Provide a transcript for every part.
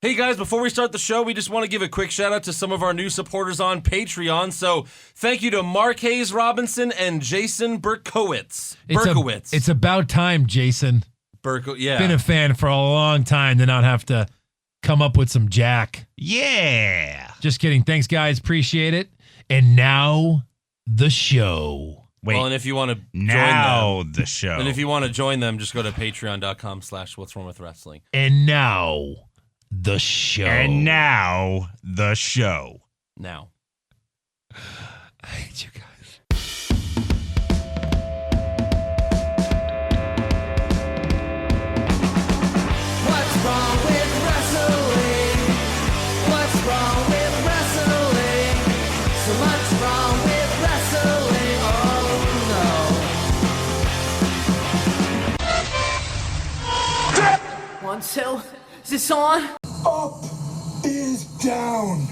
Hey guys, before we start the show, we just want to give a quick shout out to some of our new supporters on Patreon. So thank you to Mark Hayes Robinson and Jason Berkowitz. It's about time, Jason. Yeah. Been a fan for a long time to not have to come up with some jack. Yeah. Just kidding. Thanks, guys. Appreciate it. And now, the show. Wait. Well, and if you want to now join them, the show. And if you want to join them, just go to patreon.com/what'swrongwithwrestling. And now, the show. And now the show. Now. I hate you guys. What's wrong with wrestling? What's wrong with wrestling? So much wrong with wrestling. Oh no. 1, 2. Is this on? Up is down.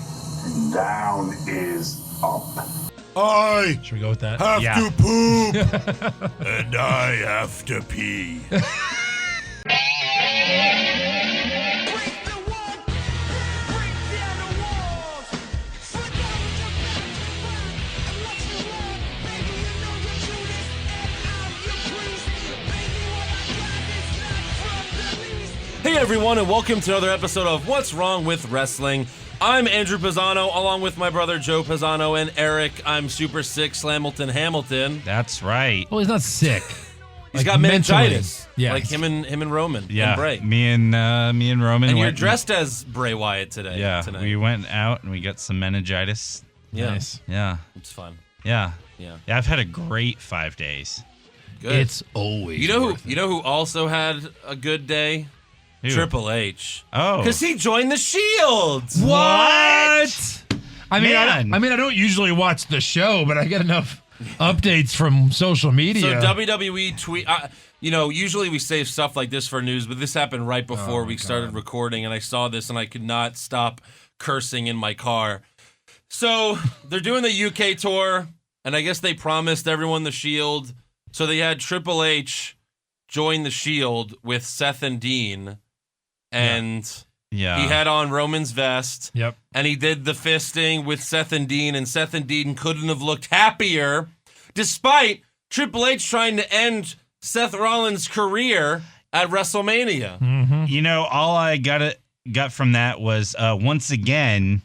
Down is up. I Should we go with that? have Yeah. to poop. And I have to pee. Hey everyone, and welcome to another episode of What's Wrong with Wrestling. I'm Andrew Pisano, along with my brother Joe Pisano and Eric. I'm Super Sick Slamilton Hamilton. That's right. Well, he's not sick. He's Like got meningitis. mentally. Yeah. Like him and Roman. Yeah. And Bray. Me and Roman. And you're went, dressed as Bray Wyatt today. Yeah. Tonight. We went out and we got some meningitis. Yeah. Nice. Yeah. It's fun. Yeah. Yeah. Yeah. I've had a great 5 days. Good. It's always You know worth who? You know who also had a good day? Who? Triple H. Oh. Because he joined the Shield. What? I mean, Man. I don't usually watch the show, but I get enough updates from social media. So WWE tweet. Usually we save stuff like this for news, but this happened right before we started recording, and I saw this and I could not stop cursing in my car. So they're doing the UK tour, and I guess they promised everyone the Shield. So they had Triple H join the Shield with Seth and Dean, and Yeah. he had on Roman's vest. Yep. And he did the fisting with Seth and Dean couldn't have looked happier, despite Triple H trying to end Seth Rollins' career at WrestleMania. Mm-hmm. You know, all I got from that was once again,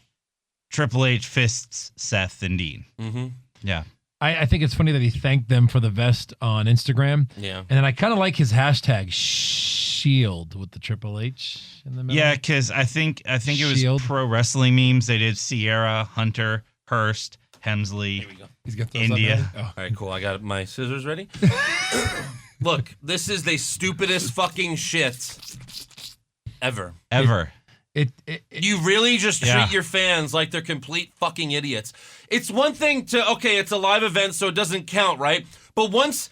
Triple H fists Seth and Dean. Mm-hmm. Yeah. I think it's funny that he thanked them for the vest on Instagram. Yeah. And then I kind of like his hashtag Shield with the Triple H in the middle. Yeah, because I think it was Shield. pro wrestling memes. They did Sierra, Hunter, Hurst, Hemsley, Here we go. He's got those India. up there. All right, cool. I got my scissors ready. Look, this is the stupidest fucking shit ever. ever. You really just treat Yeah. your fans like they're complete fucking idiots. It's one thing to, okay, it's a live event, so it doesn't count, right? But once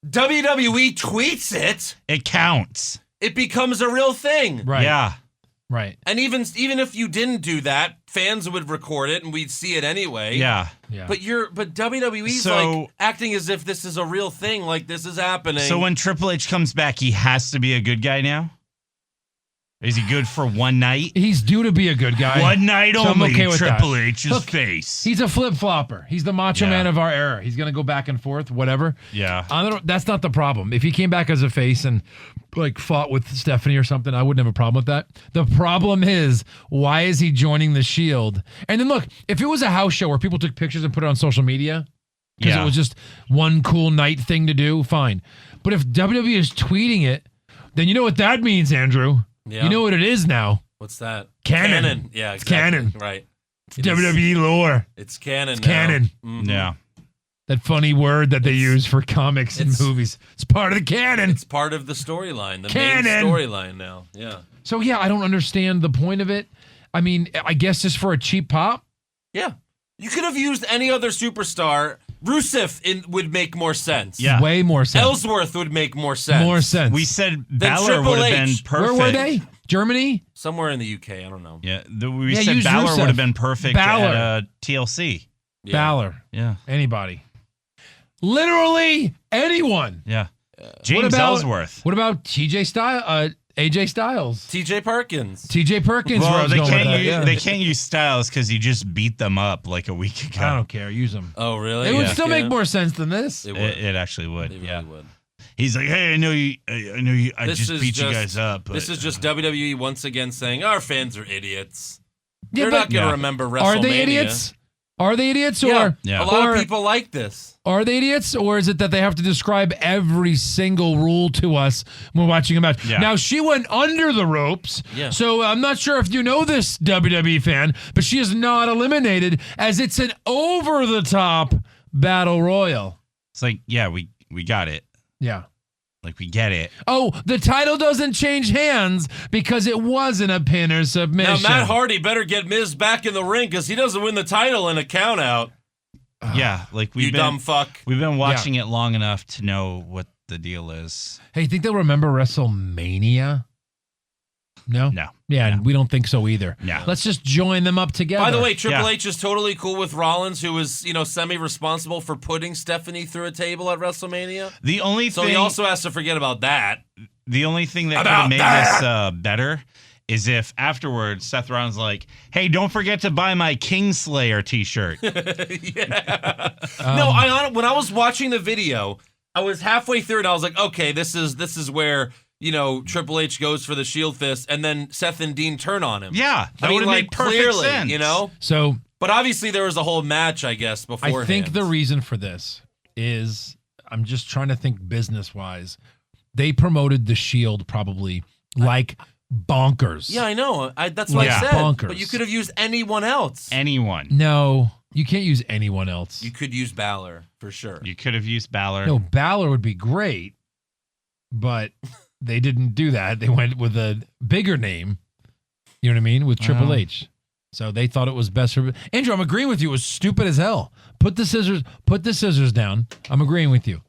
WWE tweets it, It counts. it becomes a real thing. Right. Yeah. Right. And even if you didn't do that, fans would record it and we'd see it anyway. Yeah. Yeah. But WWE's So- like acting as if this is a real thing, like this is happening. So when Triple H comes back, he has to be a good guy now? Is he good for one night? He's due to be a good guy. One night So I'm only, okay with Triple that. H's Look, face. He's a flip-flopper. He's the macho Yeah. man of our era. He's going to go back and forth, whatever. Yeah. That's not the problem. If he came back as a face and like fought with Stephanie or something, I wouldn't have a problem with that. The problem is, why is he joining the Shield? And then look, if it was a house show where people took pictures and put it on social media, because Yeah. it was just one cool night thing to do, fine. But if WWE is tweeting it, then you know what that means, Andrew. Yeah. You know what it is now. What's that? Canon. Yeah, It's exactly. canon. Right. It's WWE lore. It's canon. It's canon. Mhm. Yeah. That funny word that they use for comics and it's- movies. It's part of the canon. It's part of the storyline, the Canon. main storyline now. Yeah. So, yeah, I don't understand the point of it. I mean, I guess just for a cheap pop. Yeah. You could have used any other superstar. Rusev would make more sense. Yeah. Way more sense. Ellsworth would make more sense. More sense. We said Then Balor Triple would have been H. perfect. Where were they? Germany? Somewhere in the UK. I don't know. Yeah. We Yeah, said use Balor Rusev. would have been perfect Balor. at TLC. Yeah. Balor. Yeah. Anybody. Literally anyone. Yeah. James about- Ellsworth. What about TJ Styles? AJ Styles. TJ Perkins. TJ Perkins. where I Well, was they going with can't that, use yeah. they can't use Styles because he just beat them up like a week ago. I don't care. Use them. Oh, really? It would Yeah. still make more sense than this. It would. It actually would. It really Yeah. would. He's like, hey, I know you. I This just is beat you guys up. But, This is just WWE once again saying our fans are idiots. Yeah, They're but not going to Yeah. remember WrestleMania. are they idiots? Are they idiots? Yeah. Or Yeah. A lot or of people like this. are they idiots? Or is it that they have to describe every single rule to us when we're watching a match? Yeah. Now, she went under the ropes. Yeah. So I'm not sure if you know this, WWE fan, but she is not eliminated as it's an over-the-top battle royal. it's like, yeah, we got it. Yeah. Like, we get it. Oh, the title doesn't change hands because it wasn't a pin or Now, submission. Matt Hardy better get Miz back in the ring because he doesn't win the title in a count out. Yeah, like You dumb fuck. We've been watching it long enough to know what the deal is. Hey, you think they'll remember WrestleMania? No? No. Yeah, and we don't think so either. No. Let's just join them up together. By the way, Triple Yeah. H is totally cool with Rollins, who was, semi-responsible for putting Stephanie through a table at WrestleMania. The only So thing, he also has to forget about that. the only thing that could About have made that. this better is if afterwards Seth Rollins like, hey, don't forget to buy my Kingslayer T-shirt. Yeah. No, when I was watching the video, I was halfway through and I was like, okay, this is where Triple H goes for the Shield Fist, and then Seth and Dean turn on him. Yeah, that I mean, would have like made perfect clearly, sense. So But obviously there was a whole match, I guess, beforehand. I think the reason for this is I'm just trying to think business-wise. They promoted the Shield probably like bonkers. Yeah, I know. That's what Like I said. bonkers. But you could have used anyone else. Anyone. No, you can't use anyone else. You could use Balor for sure. You could have used Balor. No, Balor would be great, but they didn't do that. They went with a bigger name. You know what I mean? With Triple H. So they thought it was best for Andrew. I'm agreeing with you. It was stupid as hell. Put the scissors down. I'm agreeing with you.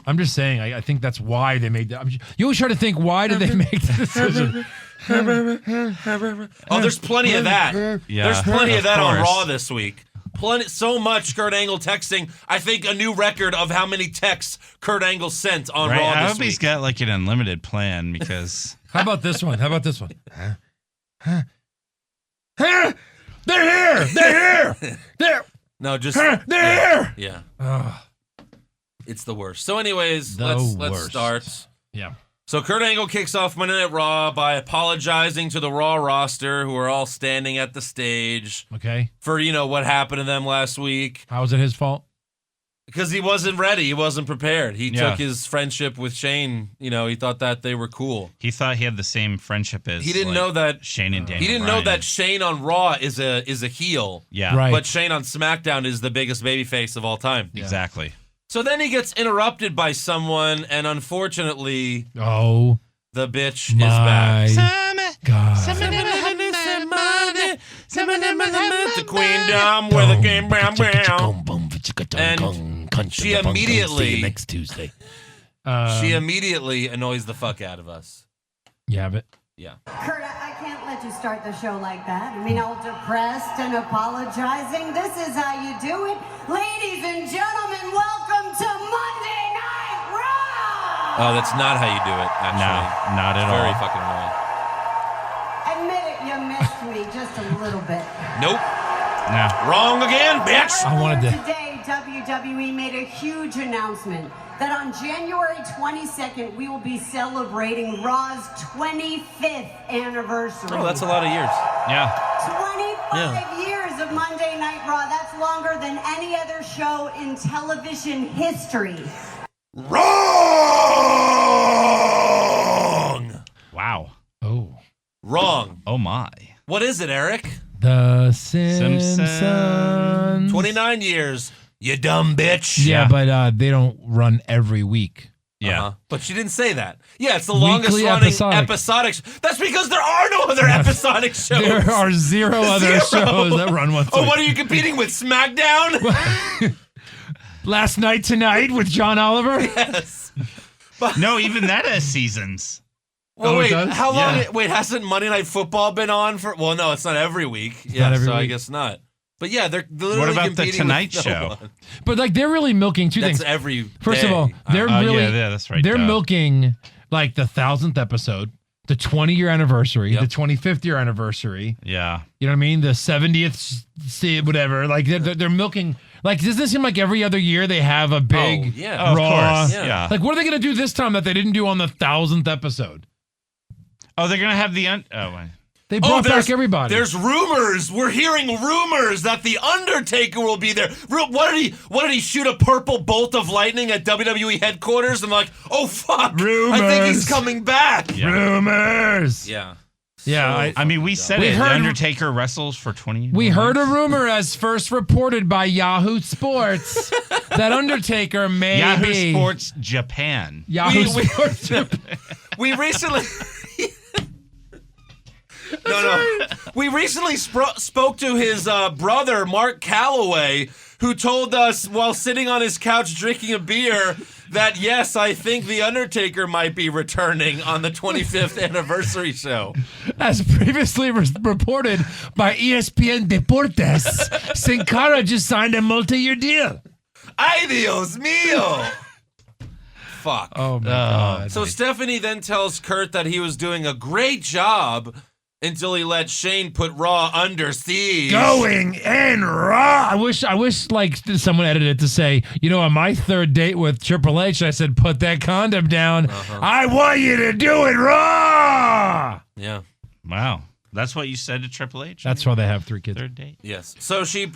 I'm just saying. I think that's why they made that. You always try to think, why did they make the decision? Oh, there's plenty of that. Yeah, There's plenty of that on course. Raw this week. So much Kurt Angle texting. I think a new record of how many texts Kurt Angle sent on Right? Raw I this hope week. he's got like an unlimited plan because How about this one? They're here. They're here. They're No, just here. yeah. Ugh. It's the worst. So, anyways, The let's worst. start. Yeah. So Kurt Angle kicks off Monday Night Raw by apologizing to the Raw roster, who are all standing at the stage Okay. for what happened to them last week. How is it his fault? Because he wasn't ready. He wasn't prepared. He Yeah. took his friendship with Shane. He thought that they were cool. he thought he had the same friendship as He didn't like, know that. Shane and Daniel He didn't know Bryan. that Shane on Raw is a heel. Yeah, Right. But Shane on SmackDown is the biggest babyface of all time. exactly. So then he gets interrupted by someone, and unfortunately, Oh the bitch is my back. God. The Queendom with a game brown brown. And she immediately- See you next Tuesday. She immediately annoys the fuck out of us. You have it. Yeah. Kurt, I can't let you start the show like that. I mean, all depressed and apologizing. This is how you do it. Ladies and gentlemen, welcome to Monday Night Raw! Oh, that's not how you do it, No, actually. not at Very all. fucking annoying. Admit it, you missed me just a little bit. Nope. No. Wrong again, bitch. I wanted to- Today, WWE made a huge announcement that on January 22nd, we will be celebrating Raw's 25th anniversary. Oh, that's a lot of years. Yeah. 25 years of Monday Night Raw. That's longer than any other show in television history. Wrong. Wow. Oh. Wrong. Oh my. What is it, Eric? The Simpsons. Simpsons. 29 years. You dumb bitch. Yeah, Yeah. but they don't run every week. Yeah. Uh-huh. But she didn't say that. Yeah, it's the longest Weekly running episodic. episodic. That's because there are no other episodic shows. There are zero other Zero. shows that run once a Oh, week. what are you competing with? SmackDown? Last Night Tonight with John Oliver? Yes. No, even that has seasons. Well, Oh, it wait, does? how long? Yeah. Wait, hasn't Monday Night Football been on for? Well, no, it's not every week. Yeah, not every so I week. guess not. But yeah, they're literally What about the competing Tonight with no Show? one. But like they're really milking two That's things. every First day. of all, they're Oh, really yeah, that's right. they're duh. milking like the 1,000th episode. the 20-year anniversary, the 25th year anniversary. Yeah. You know what I mean? The 70th, whatever. Like they're milking. Like, doesn't it seem like every other year they have a big of Raw? course. Yeah. Like, what are they going to do this time that they didn't do on the 1000th episode? Oh, they're gonna have the They brought back everybody. There's rumors. We're hearing rumors that the Undertaker will be there. What did he shoot a purple bolt of lightning at WWE headquarters? And like, oh fuck, Rumors. I think he's coming back. Yeah. Rumors. Yeah. Yeah. I mean, we said it. The Undertaker wrestles for 20 years. We heard a rumor as first reported by Yahoo Sports that Undertaker may Yahoo be Sports Japan. Yahoo Sports. We recently. No. We recently spoke to his brother, Mark Calloway, who told us while sitting on his couch drinking a beer that, yes, I think The Undertaker might be returning on the 25th anniversary show. As previously reported by ESPN Deportes, Sin Cara just signed a multi-year deal. Ay, Dios mío. Fuck. Oh, my God. So Stephanie then tells Kurt that he was doing a great job until he let Shane put Raw under siege. Going in raw. I wish like someone edited it to say, on my third date with Triple H, I said, put that condom down. I want you to do it raw. Yeah. Wow. That's what you said to Triple H? That's why they have 3 kids. Third date? Yes. So she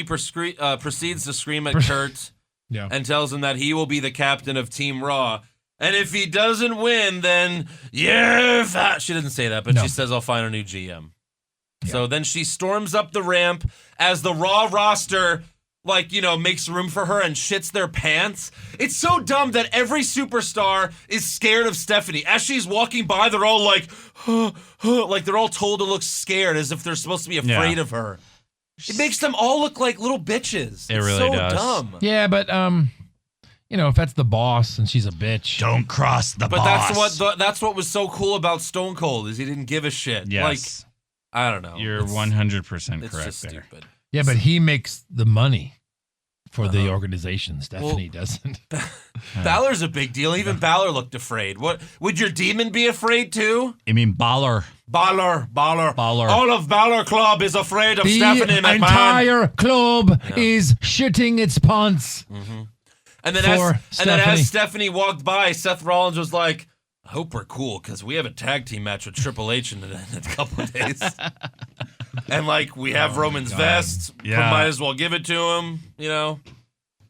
proceeds to scream at Kurt and tells him that he will be the captain of Team Raw. And if he doesn't win, then you're fat. She doesn't say that, but she says, I'll find a new GM. Yeah. So then she storms up the ramp as the Raw roster, makes room for her and shits their pants. It's so dumb that every superstar is scared of Stephanie. As she's walking by, they're all like they're all told to look scared as if they're supposed to be afraid of her. It makes them all look like little bitches. It it's really so does. dumb. Yeah, but if that's the boss and she's a bitch. Don't cross the But boss. that's what was so cool about Stone Cold is he didn't give a shit. Yes. I don't know. You're 100% it's correct just there. stupid. Yeah, but he makes the money for the organization. Stephanie doesn't. Balor's a big deal. Even Balor looked afraid. What would your demon be afraid too? You mean Balor? Balor. Balor. All of Balor Club is afraid of The Stephanie McMahon. entire club is shitting its pants. Mm-hmm. And then Stephanie. as Stephanie walked by, Seth Rollins was like, I hope we're cool because we have a tag team match with Triple H in a couple of days. And we have Roman's vest. Yeah. Might as well give it to him,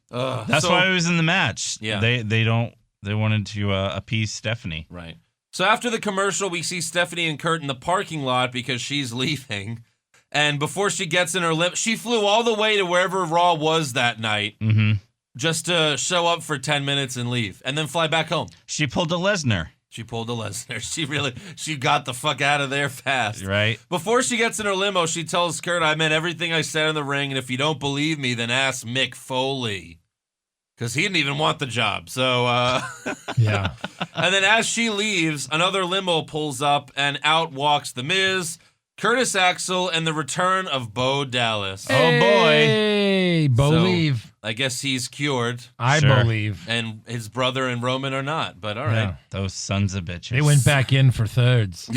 That's why he was in the match. Yeah. They wanted to appease Stephanie. Right. So after the commercial, we see Stephanie and Kurt in the parking lot because she's leaving. And before she gets in her lip, she flew all the way to wherever Raw was that night. Mm-hmm. Just to show up for 10 minutes and leave, and then fly back home. She pulled a Lesnar. She got the fuck out of there fast. Right. Before she gets in her limo, she tells Kurt, I meant everything I said in the ring, and if you don't believe me, then ask Mick Foley. Because he didn't even want the job, so... Yeah. And then as she leaves, another limo pulls up, and out walks The Miz, Curtis Axel, and the return of Bo Dallas. Oh, boy. Hey, believe. So, I guess he's cured. I Sure. believe. And his brother and Roman are not, but all right. Yeah. Those sons of bitches. They went back in for thirds.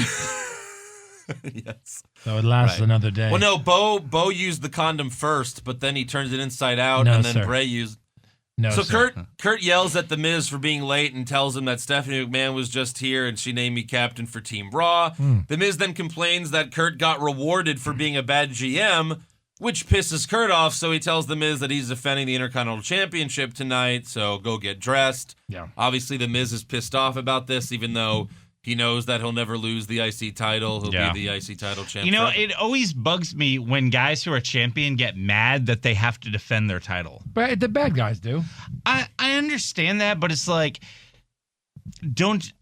Yes. So it lasts another day. Well, no, Bo used the condom first, but then he turned it inside out, No, and then sir. Bray used... No, So sir. Kurt yells at The Miz for being late and tells him that Stephanie McMahon was just here and she named me captain for Team Raw. The Miz then complains that Kurt got rewarded for being a bad GM, which pisses Kurt off, so he tells The Miz that he's defending the Intercontinental Championship tonight, so go get dressed. Yeah. Obviously, The Miz is pissed off about this, even though he knows that he'll never lose the IC title. He'll be the IC title champ. forever. It always bugs me when guys who are champion get mad that they have to defend their title. But the bad guys do. I understand that, but it's like, don't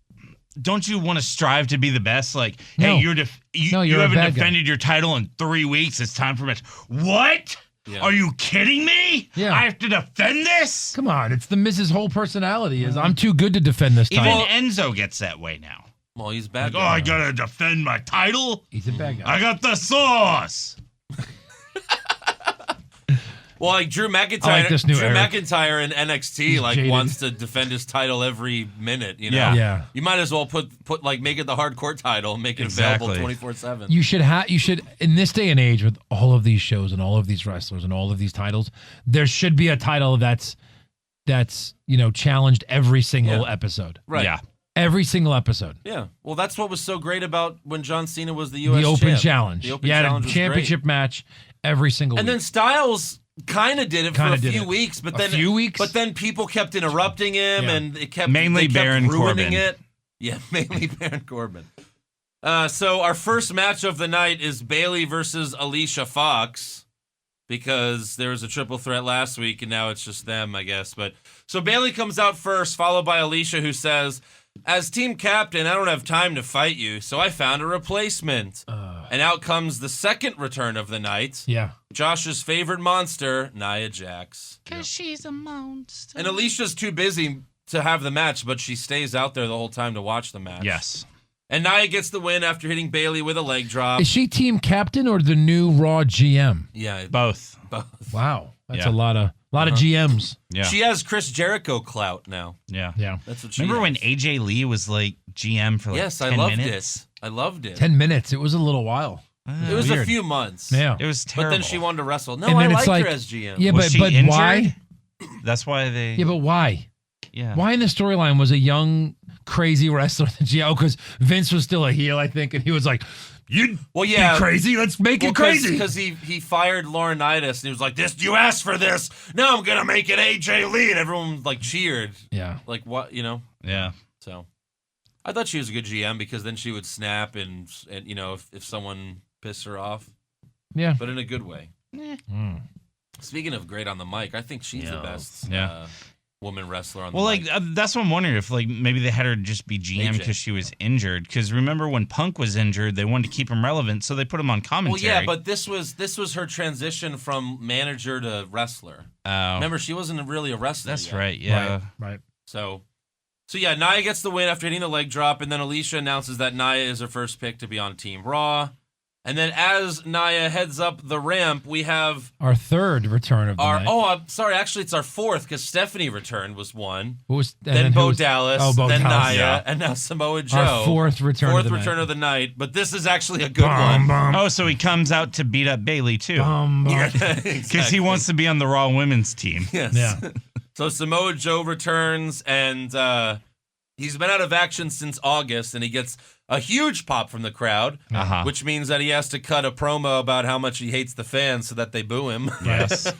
you want to strive to be the best? Like, No. hey, No, you you're a haven't bad guy. defended your title in 3 weeks. It's time for a match. What? Yeah. Are you kidding me? Yeah. I have to defend this? Come on, it's the Miz's whole personality is I'm too good to defend this Even title. Enzo gets that way now. Well, he's bad. Like, I gotta defend my title. He's a bad guy. I got the sauce. Well, like Drew McIntyre, I like this new Eric. McIntyre in NXT He's like jaded. wants to defend his title every minute. You know, Yeah. You might as well put like make it the hardcore title, make it Exactly. available 24/7. You should in this day and age with all of these shows and all of these wrestlers and all of these titles, there should be a title that's challenged every single episode. Right. Yeah. Every single episode. Yeah. Well, that's what was so great about when John Cena was the U.S. The Open champ. Challenge. The Open You had Challenge a was championship match every single And week. then Styles kind of did it Kinda for a did few it. weeks, but A then few weeks? But then people kept interrupting him, Yeah. and it kept Mainly they kept Baron ruining Corbin. it. Yeah, mainly Baron Corbin. So our first match of the night is Bayley versus Alicia Fox, because there was a triple threat last week, and now it's just them, I guess. But so Bayley comes out first, followed by Alicia, who says, "As team captain, I don't have time to fight you, so I found a replacement." And out comes the second return of the night. Yeah. Josh's favorite monster, Nia Jax. Because she's a monster. And Alicia's too busy to have the match, but she stays out there the whole time to watch the match. Yes. And Nia gets the win after hitting Bayley with a leg drop. Is she team captain or the new Raw GM? Yeah, Both. both. Wow. That's Yeah. a lot of GMs. Yeah. She has Chris Jericho clout now. yeah. Yeah. That's what she Remember when has. AJ Lee was like GM for like Yes, 10 I loved minutes? it. I loved it. 10 minutes. It was a little while. It was a Weird. few months. Yeah. It was But terrible. then she wanted to wrestle. No, And I then it's liked like- her as GM. Yeah, Was but she but injured? why? That's why they. Yeah, but why? Yeah. Why in the storyline was a young, crazy wrestler the GM? Because Vince was still a heel, I think, and he was like, "You Well, yeah. crazy? Let's make it crazy." Because he fired Laurinaitis, and he was like, "This, you asked for this. Now I'm gonna make it AJ Lee," and everyone like cheered. Yeah. Like what, you know? Yeah. So I thought she was a good GM because then she would snap and if someone pissed her off, Yeah. but in a good way. Speaking of great on the mic, I think she's the best Yeah. woman wrestler on the Well, mic. like that's what I'm wondering if like maybe they had her just be GM AJ. because she was injured. Because remember when Punk was injured, they wanted to keep him relevant, so they put him on Well, commentary. yeah, but this was her transition from manager to wrestler. Remember, she wasn't really a wrestler. that's yet. right. Yeah. Right. So yeah, Nia gets the win after hitting the leg drop, and then Alicia announces that Nia is her first pick to be on Team Raw. And then as Nia heads up the ramp, we have Our third return of the our night. I'm sorry, actually it's our fourth because Stephanie returned was one. Who was, and Then who Bo was- Dallas, Oh, Bo then Dallas. Nia, Yeah. and now Samoa Joe. Our fourth return of the night. of the night. But this is actually a good one. Oh, so he comes out to beat up Bayley too, because he wants to be on the Raw Women's team. Yes. Yeah. So Samoa Joe returns, and he's been out of action since August, and he gets a huge pop from the crowd, Uh-huh. which means that he has to cut a promo about how much he hates the fans so that they boo him. Yes.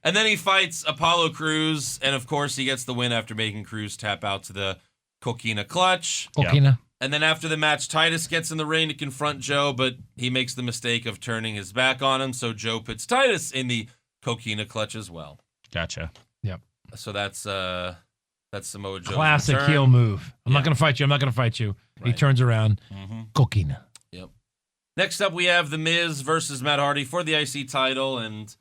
And then he fights Apollo Crews, and of course he gets the win after making Crews tap out to the Coquina Clutch. Coquina. And then after the match, Titus gets in the ring to confront Joe, but he makes the mistake of turning his back on him, so Joe puts Titus in the Coquina Clutch as well. Gotcha. Yep. So that's Samoa Joe's Classic return. heel move. I'm Yeah. not going to fight you. I'm not going to fight you. He Right. turns around. Coquina. Yep. Next up, we have The Miz versus Matt Hardy for the IC title, and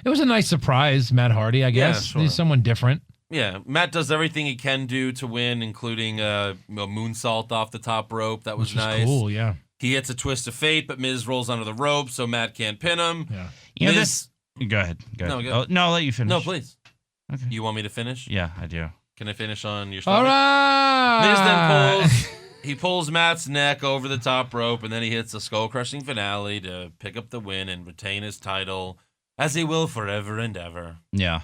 It was a nice surprise, Matt Hardy, I guess. sure. He's someone different. yeah, Matt does everything he can do to win, including a moonsault off the top rope. That was Which was nice. cool, yeah. He hits a twist of fate, but Miz rolls under the rope, so Matt can't pin him. Yeah. You know, Miz- Go ahead. Go No, ahead. go. Oh, no, I'll let you finish. No, please. Okay. You want me to finish? Yeah, I do. Can I finish on your All stomach? right. Miz then pulls Matt's neck over the top rope, and then he hits a skull-crushing finale to pick up the win and retain his title, as he will forever and ever. Yeah.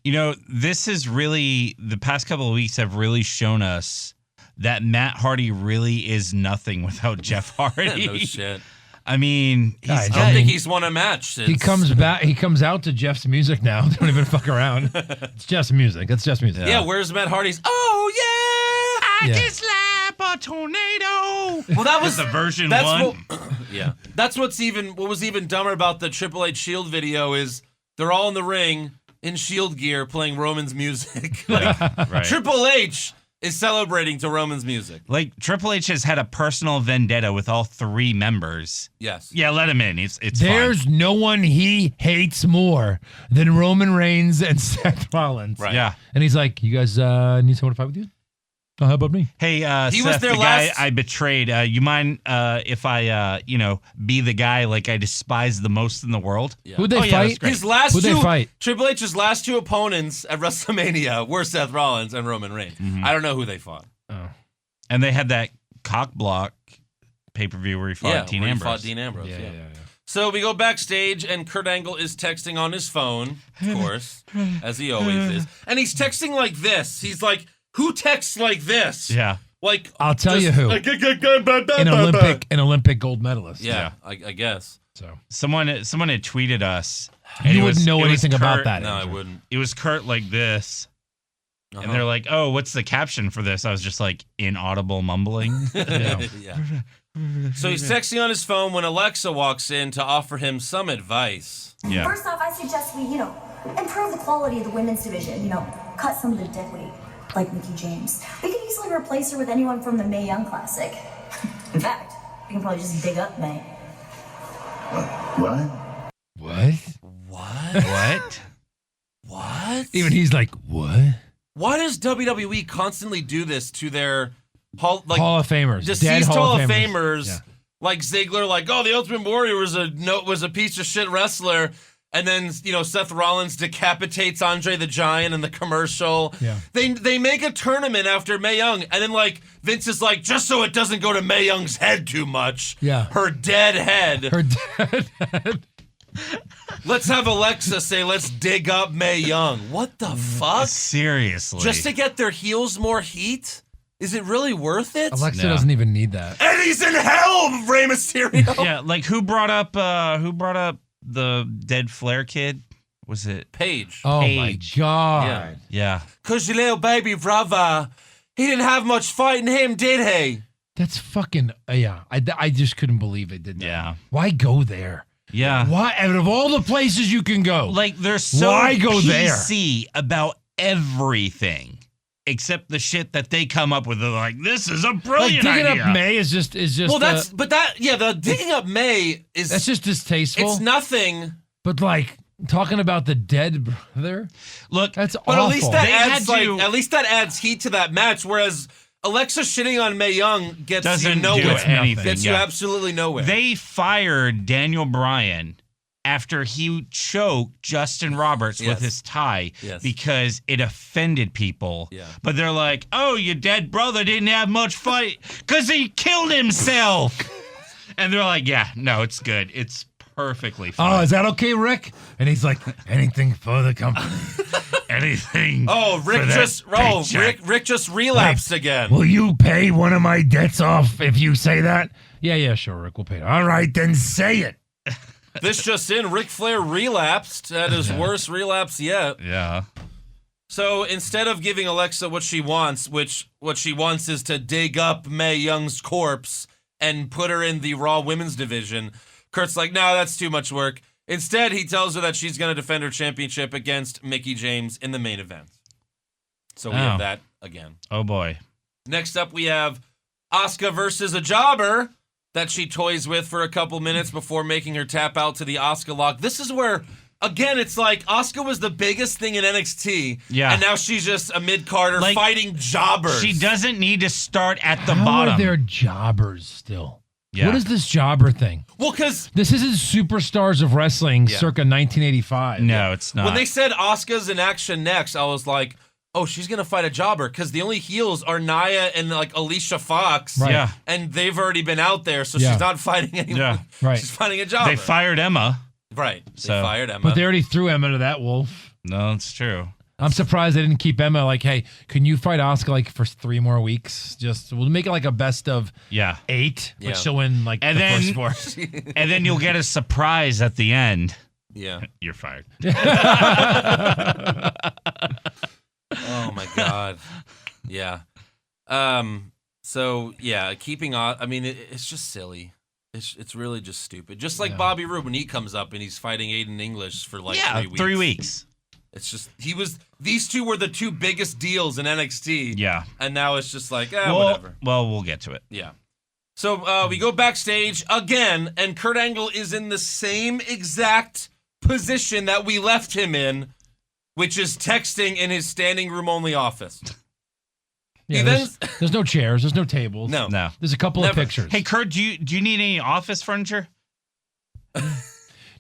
You know, this is really, the past couple of weeks have really shown us that Matt Hardy really is nothing without Jeff Hardy. No shit. I mean, he's Guys, I got, don't think he's won a match since. He comes back. He comes out to Jeff's music now. They don't even fuck around. It's Jeff's music. It's Jeff's music. Yeah, where's Matt Hardy's? Oh yeah, Yeah. can slap a tornado. Well, that was the version that's one. What, yeah, that's what was even dumber about the Triple H Shield video is they're all in the ring in Shield gear playing Roman's music. Like, Right. Triple H is celebrating to Roman's music. Like Triple H has had a personal vendetta with all three members. Yes. Yeah, let him in. It's There's fine. no one he hates more than Roman Reigns and Seth Rollins. Right. Yeah. And he's like, "You guys need someone to fight with you?" Oh, how about me? Hey, He Seth, was their the guy last- I betrayed. You mind if I, be the guy like I despise the most in the world? Who'd they Oh, yeah, that's fight? great. His last Who'd they two fight? Triple H's last two opponents at WrestleMania were Seth Rollins and Roman Reigns. I don't know who they fought. And they had that cock block pay-per-view where he fought Dean where he Ambrose. fought Dean Ambrose. Yeah. So we go backstage, and Kurt Angle is texting on his phone, of course, as he always is. And he's texting like this. He's like, who texts like this? Yeah. Like, I'll tell you who. An Olympic gold medalist. Yeah, I guess. So Someone had tweeted us. and you it wouldn't know it was anything about Kurt- that. No, I Andrew. wouldn't. It was Kurt like this. Uh-huh. And they're like, oh, what's the caption for this? I was just like, inaudible mumbling. Yeah. Yeah. So he's texting on his phone when Alexa walks in to offer him some advice. Yeah. First off, I suggest we, improve the quality of the women's division, cut some of the dead weight, like Mickie James. We could easily replace her with anyone from the Mae Young Classic. In fact, we can probably just dig up Mae. What? What? What? What? Even he's like, what? Why does WWE constantly do this to their Hall of Famers? Dead Deceased Hall of Famers, Yeah. like Ziggler, like, oh, the Ultimate Warrior was a piece of shit wrestler. And then, Seth Rollins decapitates Andre the Giant in the commercial. Yeah. They make a tournament after Mae Young, and then, like, Vince is like, just so it doesn't go to Mae Young's head too much. Yeah. Her dead head. Her dad. Let's have Alexa say, let's dig up Mae Young. What the fuck? Seriously. Just to get their heels more heat? Is it really worth it? Alexa No. doesn't even need that. And he's in hell, Rey Mysterio. Yeah, like who brought up the dead Flair kid? Was it Paige. Oh Paige. my god. Yeah. Cause your little baby brother, he didn't have much fight in him, did he? That's fucking yeah. I just couldn't believe it did that. Yeah. Why go there? Yeah. Why out of all the places you can go? Like they're so Why go there? PC about everything except the shit that they come up with. They're like, this is a like brilliant digging idea. up May is just Well, the digging up May is that's just distasteful. it's nothing. But like talking about the dead brother, Look, that's But awful. at least that They adds had to- at least that adds heat to that match. Whereas Alexa shitting on Mae Young gets doesn't you nowhere. do anything. Gets you Yeah. absolutely nowhere. They fired Daniel Bryan after he choked Justin Roberts Yes. with his tie Yes. because it offended people. Yeah. But they're like, oh, your dead brother didn't have much fight because he killed himself. And they're like, yeah, no, it's good. It's perfectly fine. Oh, is that okay, Rick? And he's like, anything for the company. Anything. Oh, for that paycheck. Rick just relapsed again. Will you pay one of my debts off if you say that? Yeah, sure, Rick. We'll pay it. All right, then say it. This just in, Ric Flair relapsed at his worst relapse yet. Yeah. So instead of giving Alexa what she wants, what she wants is to dig up Mae Young's corpse and put her in the Raw Women's division, Kurt's like, no, that's too much work. Instead, he tells her that she's going to defend her championship against Mickie James in the main event. So we have that again. Oh, boy. Next up, we have Asuka versus a jobber that she toys with for a couple minutes before making her tap out to the Asuka lock. This is where, again, it's like Asuka was the biggest thing in NXT. Yeah. And now she's just a mid-carder Like, fighting jobbers. She doesn't need to start at the How bottom. are there jobbers still? Yeah. What is this jobber thing? Well, because This isn't Superstars of Wrestling circa 1985. No, it's not. when they said Asuka's in action next, I was like, oh, she's going to fight a jobber. Because the only heels are Nia and, like, Alicia Fox. Right. Yeah. And they've already been out there, so Yeah. she's not fighting anyone. Yeah. Right. She's fighting a jobber. They fired Emma. Right. They So- fired Emma. But they already threw Emma to that wolf. No, it's true. I'm surprised they didn't keep Emma like, hey, can you fight Asuka like for 3 more weeks? Just we'll make it like a best of Yeah. 8, Yeah. but she'll win like And the then- first 4. And then you'll get a surprise at the end. Yeah. You're fired. Oh my god. Yeah. So yeah, keeping on. I mean, it's just silly. It's really just stupid. Just like Bobby Roode when he comes up and he's fighting Aiden English for like 3 weeks. 3 weeks. It's just these two were the 2 biggest deals in NXT. Yeah. And now it's just like whatever. Well, we'll get to it. Yeah. So we go backstage again, and Kurt Angle is in the same exact position that we left him in, which is texting in his standing room only office. Yeah, He there's no chairs. There's no tables. No. There's a couple Never. of pictures. Hey, Kurt, do you need any office furniture?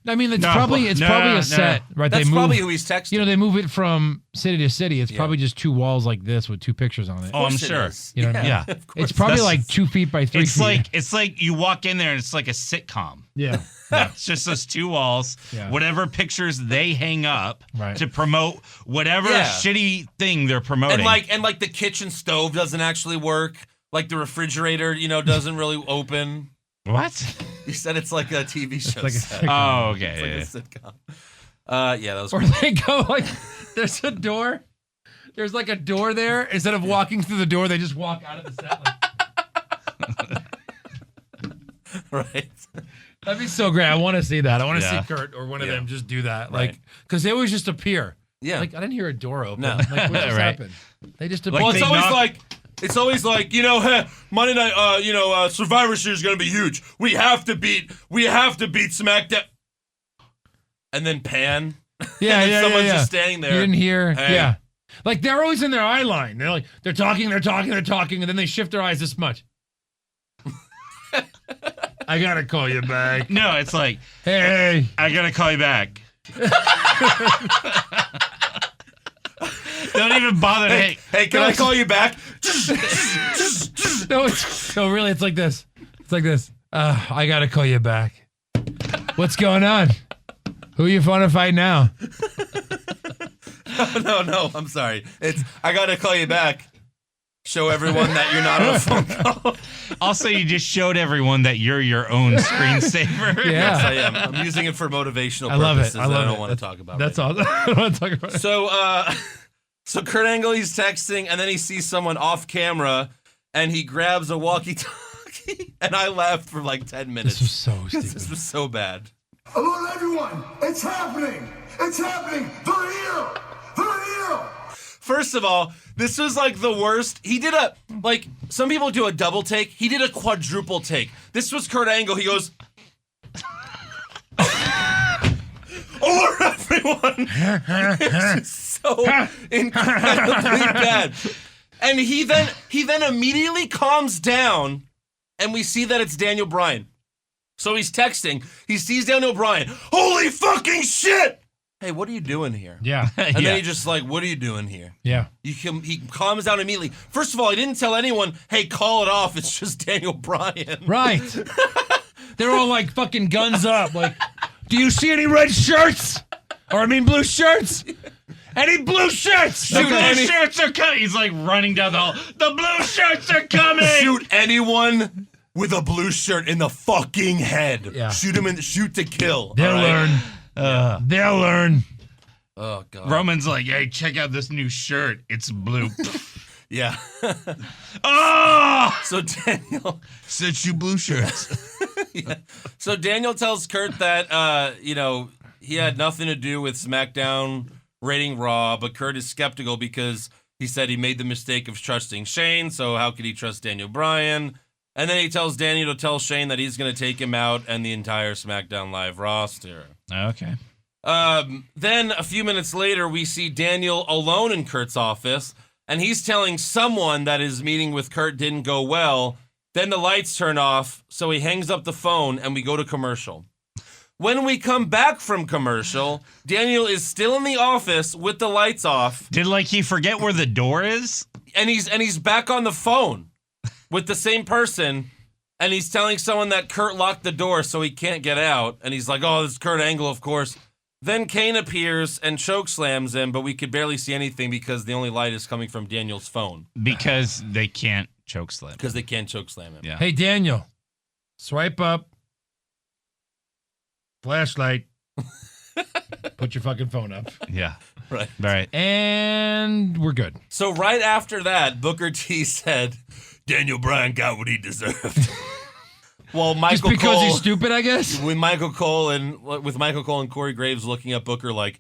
I mean, it's No, probably no. a set, right? That's they move, probably who he's texting. You know, they move it from city to city. It's Yeah. probably just 2 walls like this with 2 pictures on it. Oh, I'm Of course it sure. is. You know what I mean? Yeah. Of course. It's probably That's- like 2 feet by 3 feet. It's like you walk in there and it's like a sitcom. Yeah. It's just those 2 walls, Yeah. whatever pictures they hang up Right. to promote whatever Yeah. shitty thing they're promoting. and like the kitchen stove doesn't actually work. Like the refrigerator, doesn't really open. what? He said it's like a TV show. like a set. sitcom. Oh, It's okay. like a sitcom. Yeah, that was Or cool. they go like, there's a door. There's like a door there. Instead of walking through the door, they just walk out of the set. Like, Right. that'd be so great. I want to see that. I want to Yeah. see Kurt or one of Yeah. them just do that. Right. Like, because they always just appear. Yeah. Like, I didn't hear a door open. No. Like, what just Right. happened? They just appear. Well, Like it's they always knock- like Monday night. Survivor Series is gonna be huge. We have to beat SmackDown. And then pan. yeah, and yeah, someone's yeah, yeah. just standing there. You didn't hear. Hey. Yeah. Like, they're always in their eye line. They're like, they're talking, and then they shift their eyes this much. I gotta call you back. No, it's like, Hey. I gotta call you back. Don't even bother to Hey, can I call you back? No, really, it's like this. It's like this. I gotta call you back. What's going on? Who you want to fight now? No, I'm sorry. It's I gotta call you back. Show everyone that you're not on a phone call. Also, you just showed everyone that you're your own screensaver. Yes, I Yeah. am. I'm using it for motivational I love purposes it. I that love I don't it. want to talk about. That's right all. I don't want to talk about it. So Kurt Angle, he's texting, and then he sees someone off camera, and he grabs a walkie-talkie, and I laughed for like 10 minutes. This was so stupid. This was so bad. Hello, everyone. It's happening. It's happening. They're here. They're here. First of all, this was like the worst. He did some people do a double take. He did a quadruple take. This was Kurt Angle. He goes, "Alert, everyone!" It's so incredibly bad. And he then immediately calms down, and we see that it's Daniel Bryan. So he's texting. He sees Daniel Bryan. Holy fucking shit! Hey, what are you doing here? Yeah. And Yeah. then he just like, what are you doing here? Yeah. He calms down immediately. First of all, he didn't tell anyone, hey, call it off. It's just Daniel Bryan. Right. They're all like fucking guns up. Like, do you see any red shirts? Or I mean blue shirts? Any blue shirts? The Shoot blue any- shirts are coming. He's like running down the hall. The blue shirts are coming. Shoot anyone with a blue shirt in the fucking head. Yeah. Shoot to kill. They'll all right? learn. They'll learn. Oh, God. Roman's like, hey, check out this new shirt. It's blue. Yeah. Oh! So Daniel... Such you blue shirts. Yeah. So Daniel tells Kurt that, he had nothing to do with SmackDown rating Raw, but Kurt is skeptical because he said he made the mistake of trusting Shane, so how could he trust Daniel Bryan? And then he tells Daniel to tell Shane that he's going to take him out and the entire SmackDown Live roster. Okay. Then a few minutes later, we see Daniel alone in Kurt's office, and he's telling someone that his meeting with Kurt didn't go well. Then the lights turn off, so he hangs up the phone, and we go to commercial. When we come back from commercial, Daniel is still in the office with the lights off, Did he forget where the door is? and he's back on the phone with the same person, and he's telling someone that Kurt locked the door so he can't get out, and he's like, oh, this is Kurt Angle, of course. Then Kane appears and chokeslams him, but we could barely see anything because the only light is coming from Daniel's phone Because they can't chokeslam. because they can't chokeslam him. Yeah. Hey, Daniel. Swipe up. Flashlight. Put your fucking phone up. Yeah. Right. Right. And we're good. So right after that, Booker T said, Daniel Bryan got what he deserved. Well, Just Michael because Cole, he's stupid, I guess? with Michael Cole and Corey Graves looking at Booker like,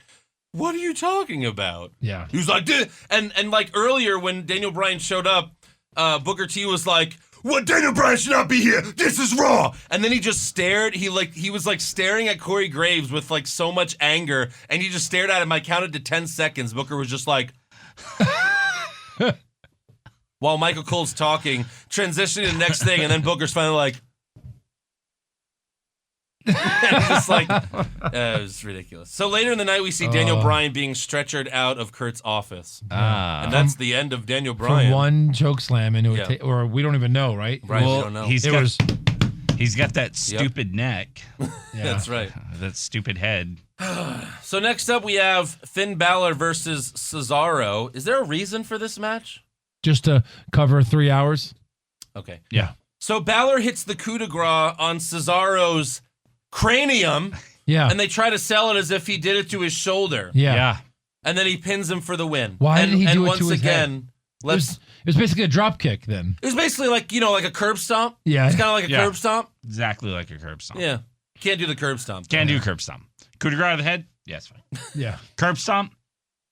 what are you talking about? Yeah. He was like, "Duh." and like earlier when Daniel Bryan showed up, Booker T was like, "What? Daniel Bryan should not be here. This is Raw." And then he just stared. He was like staring at Corey Graves with like so much anger, and he just stared at him. I counted to 10 seconds. Booker was just like, while Michael Cole's talking, transitioning to the next thing, and then Booker's finally like, it's just like, it was ridiculous. So later in the night, we see Daniel Bryan being stretchered out of Kurt's office. And that's the end of Daniel Bryan. From one choke slam into a or we don't even know, right? Right, we don't know. He's got that stupid neck. Yeah. That's right. That stupid head. So next up, we have Finn Balor versus Cesaro. Is there a reason for this match? Just to cover 3 hours. Okay. Yeah. So Balor hits the coup de grace on Cesaro's cranium, Yeah. and they try to sell it as if he did it to his shoulder. Yeah. And then he pins him for the win. Why and, did he do and it once to his again, head? let's. It was basically a drop kick then. It was basically like, like a curb stomp. Yeah. It's kind of like a curb stomp. Exactly like a curb stomp. Yeah. Can't do the curb stomp. Can't do curb stomp. Coup de grace to the head? Yeah, it's fine. Yeah. Curb stomp?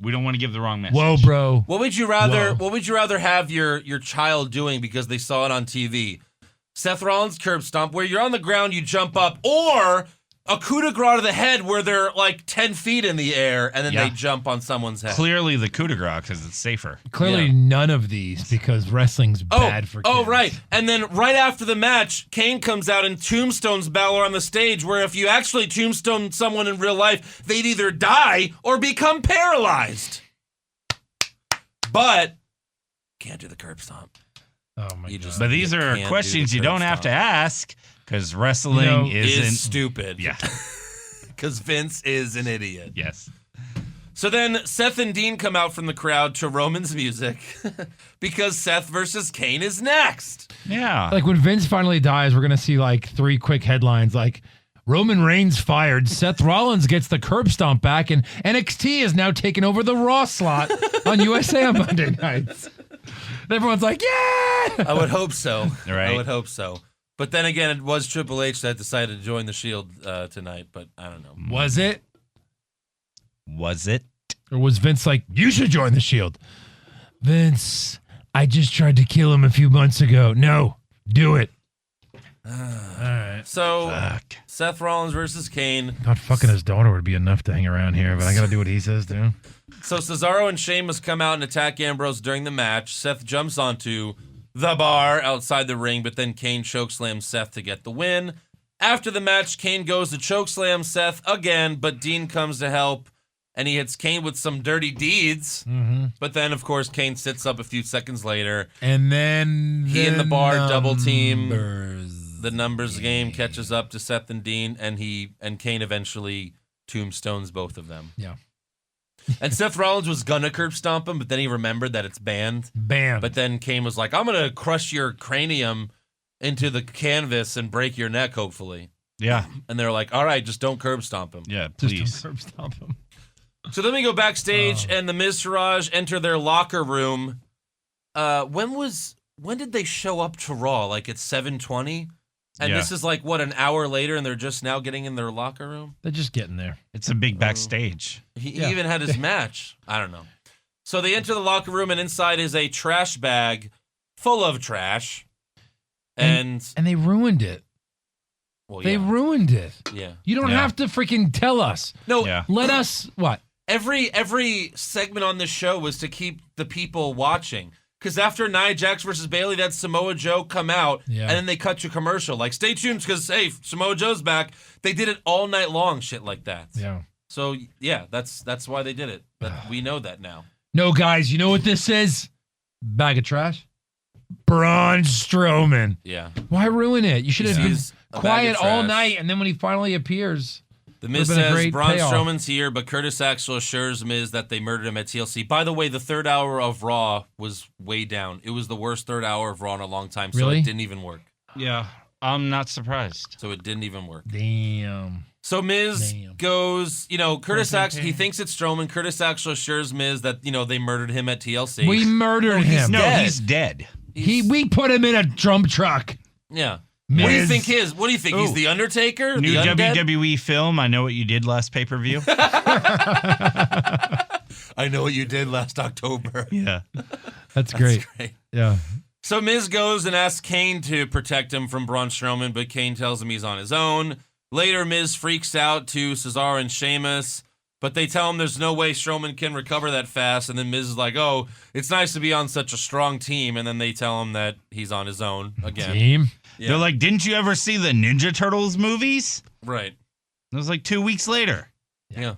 We don't want to give the wrong message. Whoa, bro. What would you rather have your child doing because they saw it on TV? Seth Rollins' curb stomp, where you're on the ground, you jump up, or a coup de grace to the head where they're like 10 feet in the air and then they jump on someone's head. Clearly the coup de grace because it's safer. Clearly none of these because wrestling's bad for kids. Oh, right. And then right after the match, Kane comes out and tombstones Balor on the stage, where if you actually tombstone someone in real life, they'd either die or become paralyzed. But can't do the curb stomp. Oh, my God. But these are questions you don't have to ask because wrestling is stupid. Yeah. Because Vince is an idiot. Yes. So then Seth and Dean come out from the crowd to Roman's music because Seth versus Kane is next. Yeah. Like when Vince finally dies, we're going to see like 3 quick headlines like Roman Reigns fired, Seth Rollins gets the curb stomp back, and NXT is now taking over the Raw slot on USA on Monday nights. And everyone's like, yeah! I would hope so. Right. I would hope so. But then again, it was Triple H that decided to join the Shield tonight, but I don't know. Was it? Was it? Or was Vince like, you should join the Shield? Vince, I just tried to kill him a few months ago. No, do it. All right. So, Seth Rollins versus Kane. Not fucking his daughter would be enough to hang around here, but I got to do what he says, too. So, Cesaro and Sheamus come out and attack Ambrose during the match. Seth jumps onto the bar outside the ring, but then Kane chokeslams Seth to get the win. After the match, Kane goes to chokeslam Seth again, but Dean comes to help, and he hits Kane with some dirty deeds. Mm-hmm. But then, of course, Kane sits up a few seconds later. And then he and the bar double team. The numbers game catches up to Seth and Dean, and Kane eventually tombstones both of them. Yeah. And Seth Rollins was gonna curb stomp him, but then he remembered that it's banned. Bam. But then Kane was like, I'm gonna crush your cranium into the canvas and break your neck, hopefully. Yeah. And they're like, all right, just don't curb stomp him. Yeah, please. Just don't curb stomp him. So then we go backstage, and the Miz Taraj enter their locker room. When did they show up to Raw? Like at 7:20? And this is like, what, an hour later, and they're just now getting in their locker room? They're just getting there. It's a big backstage. He even had his match. I don't know. So they enter the locker room, and inside is a trash bag full of trash. And they ruined it. Well, They ruined it. Yeah. You don't have to freaking tell us. No. Yeah. Let us, what? Every segment on this show was to keep the people watching. Because after Nia Jax versus Bayley, that Samoa Joe come out, and then they cut to commercial. Like, stay tuned, because, hey, Samoa Joe's back. They did it all night long, shit like that. Yeah. So, yeah, that's why they did it. We know that now. No, guys, you know what this is? Bag of trash? Braun Strowman. Yeah. Why ruin it? You should have been He's a bag quiet of all trash. night, and then when he finally appears... The Miz Would've been a says great Braun payoff. Strowman's here, but Curtis Axel assures Miz that they murdered him at TLC. By the way, the third hour of Raw was way down. It was the worst third hour of Raw in a long time, so Really? it didn't even work. Yeah. I'm not surprised. So it didn't even work. Damn. So Miz goes, Curtis Axel, he thinks it's Strowman. Curtis Axel assures Miz that, they murdered him at TLC. We murdered him. No, dead. he's dead. We put him in a drum truck. Yeah. Miz. What do you think is? What do you think? He's the Undertaker? New the undead? WWE film, I Know What You Did Last pay-per-view. I know what you did last October. Yeah. That's great. Yeah. So Miz goes and asks Kane to protect him from Braun Strowman, but Kane tells him he's on his own. Later, Miz freaks out to Cesaro and Sheamus, But they tell him there's no way Strowman can recover that fast. And then Miz is like, oh, it's nice to be on such a strong team. And then they tell him that he's on his own again. Team? Yeah. They're like, didn't you ever see the Ninja Turtles movies? Right. It was like 2 weeks later. Yeah.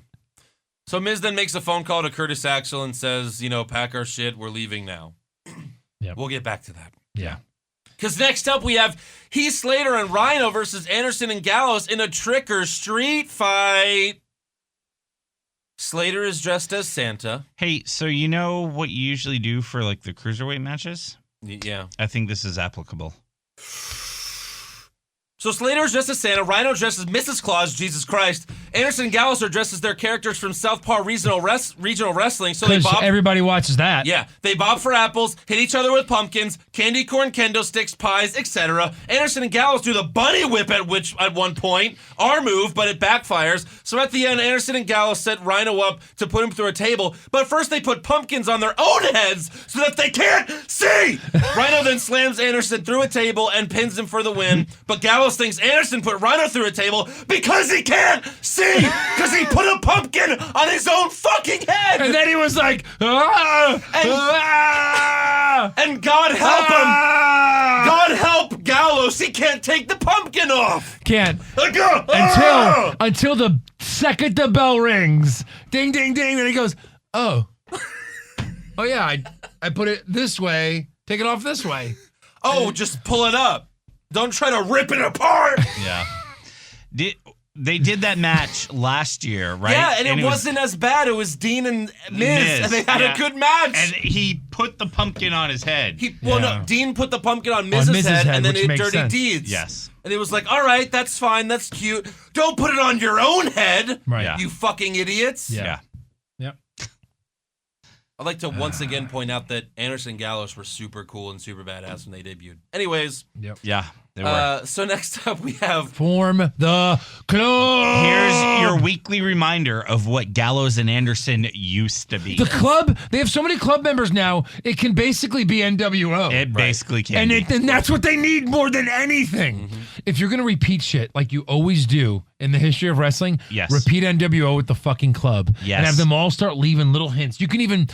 So Miz then makes a phone call to Curtis Axel and says, pack our shit. We're leaving now. Yep. We'll get back to that. Yeah. Because next up we have Heath Slater and Rhino versus Anderson and Gallows in a trick or street fight. Slater is dressed as Santa. Hey, so you know what you usually do for like the cruiserweight matches? Yeah. I think this is applicable. So Slater is dressed as Santa, Rhino dressed as Mrs. Claus, Jesus Christ. Anderson and Gallows are dressed as their characters from Southpaw Regional Wrestling. So they bob. Everybody watches that. Yeah, they bob for apples, hit each other with pumpkins, candy corn, kendo sticks, pies, etc. Anderson and Gallows do the bunny whip at one point, our move, but it backfires. So at the end, Anderson and Gallows set Rhino up to put him through a table, but first they put pumpkins on their own heads so that they can't see. Rhino then slams Anderson through a table and pins him for the win, but Gallows thinks Anderson put Rhino through a table because he can't see, because he put a pumpkin on his own fucking head. And then he was like, And God help him. God help Gallows. He can't take the pumpkin off. Can't. Until the second the bell rings. Ding, ding, ding. And he goes, oh yeah, I put it this way. Take it off this way. Oh, just pull it up. Don't try to rip it apart. Yeah. They did that match last year, right? Yeah, and it wasn't as bad. It was Dean and Miz, and they had a good match. And he put the pumpkin on his head. No, Dean put the pumpkin on Miz's head, and then it Dirty sense. Deeds. Yes. And it was like, all right, that's fine, that's cute. Don't put it on your own head, Right. Yeah. you fucking idiots. Yeah. Yep. I'd like to once again point out that Anderson and Gallows were super cool and super badass when they debuted. Anyways. Yep. Yeah, they were. So next up we have... Form the club. Here's your weekly reminder of what Gallows and Anderson used to be. The club, they have so many club members now, it can basically be NWO. It basically can be. And that's what they need more than anything. If you're going to repeat shit like you always do in the history of wrestling, Yes. repeat NWO with the fucking club. Yes. And have them all start leaving little hints. You can even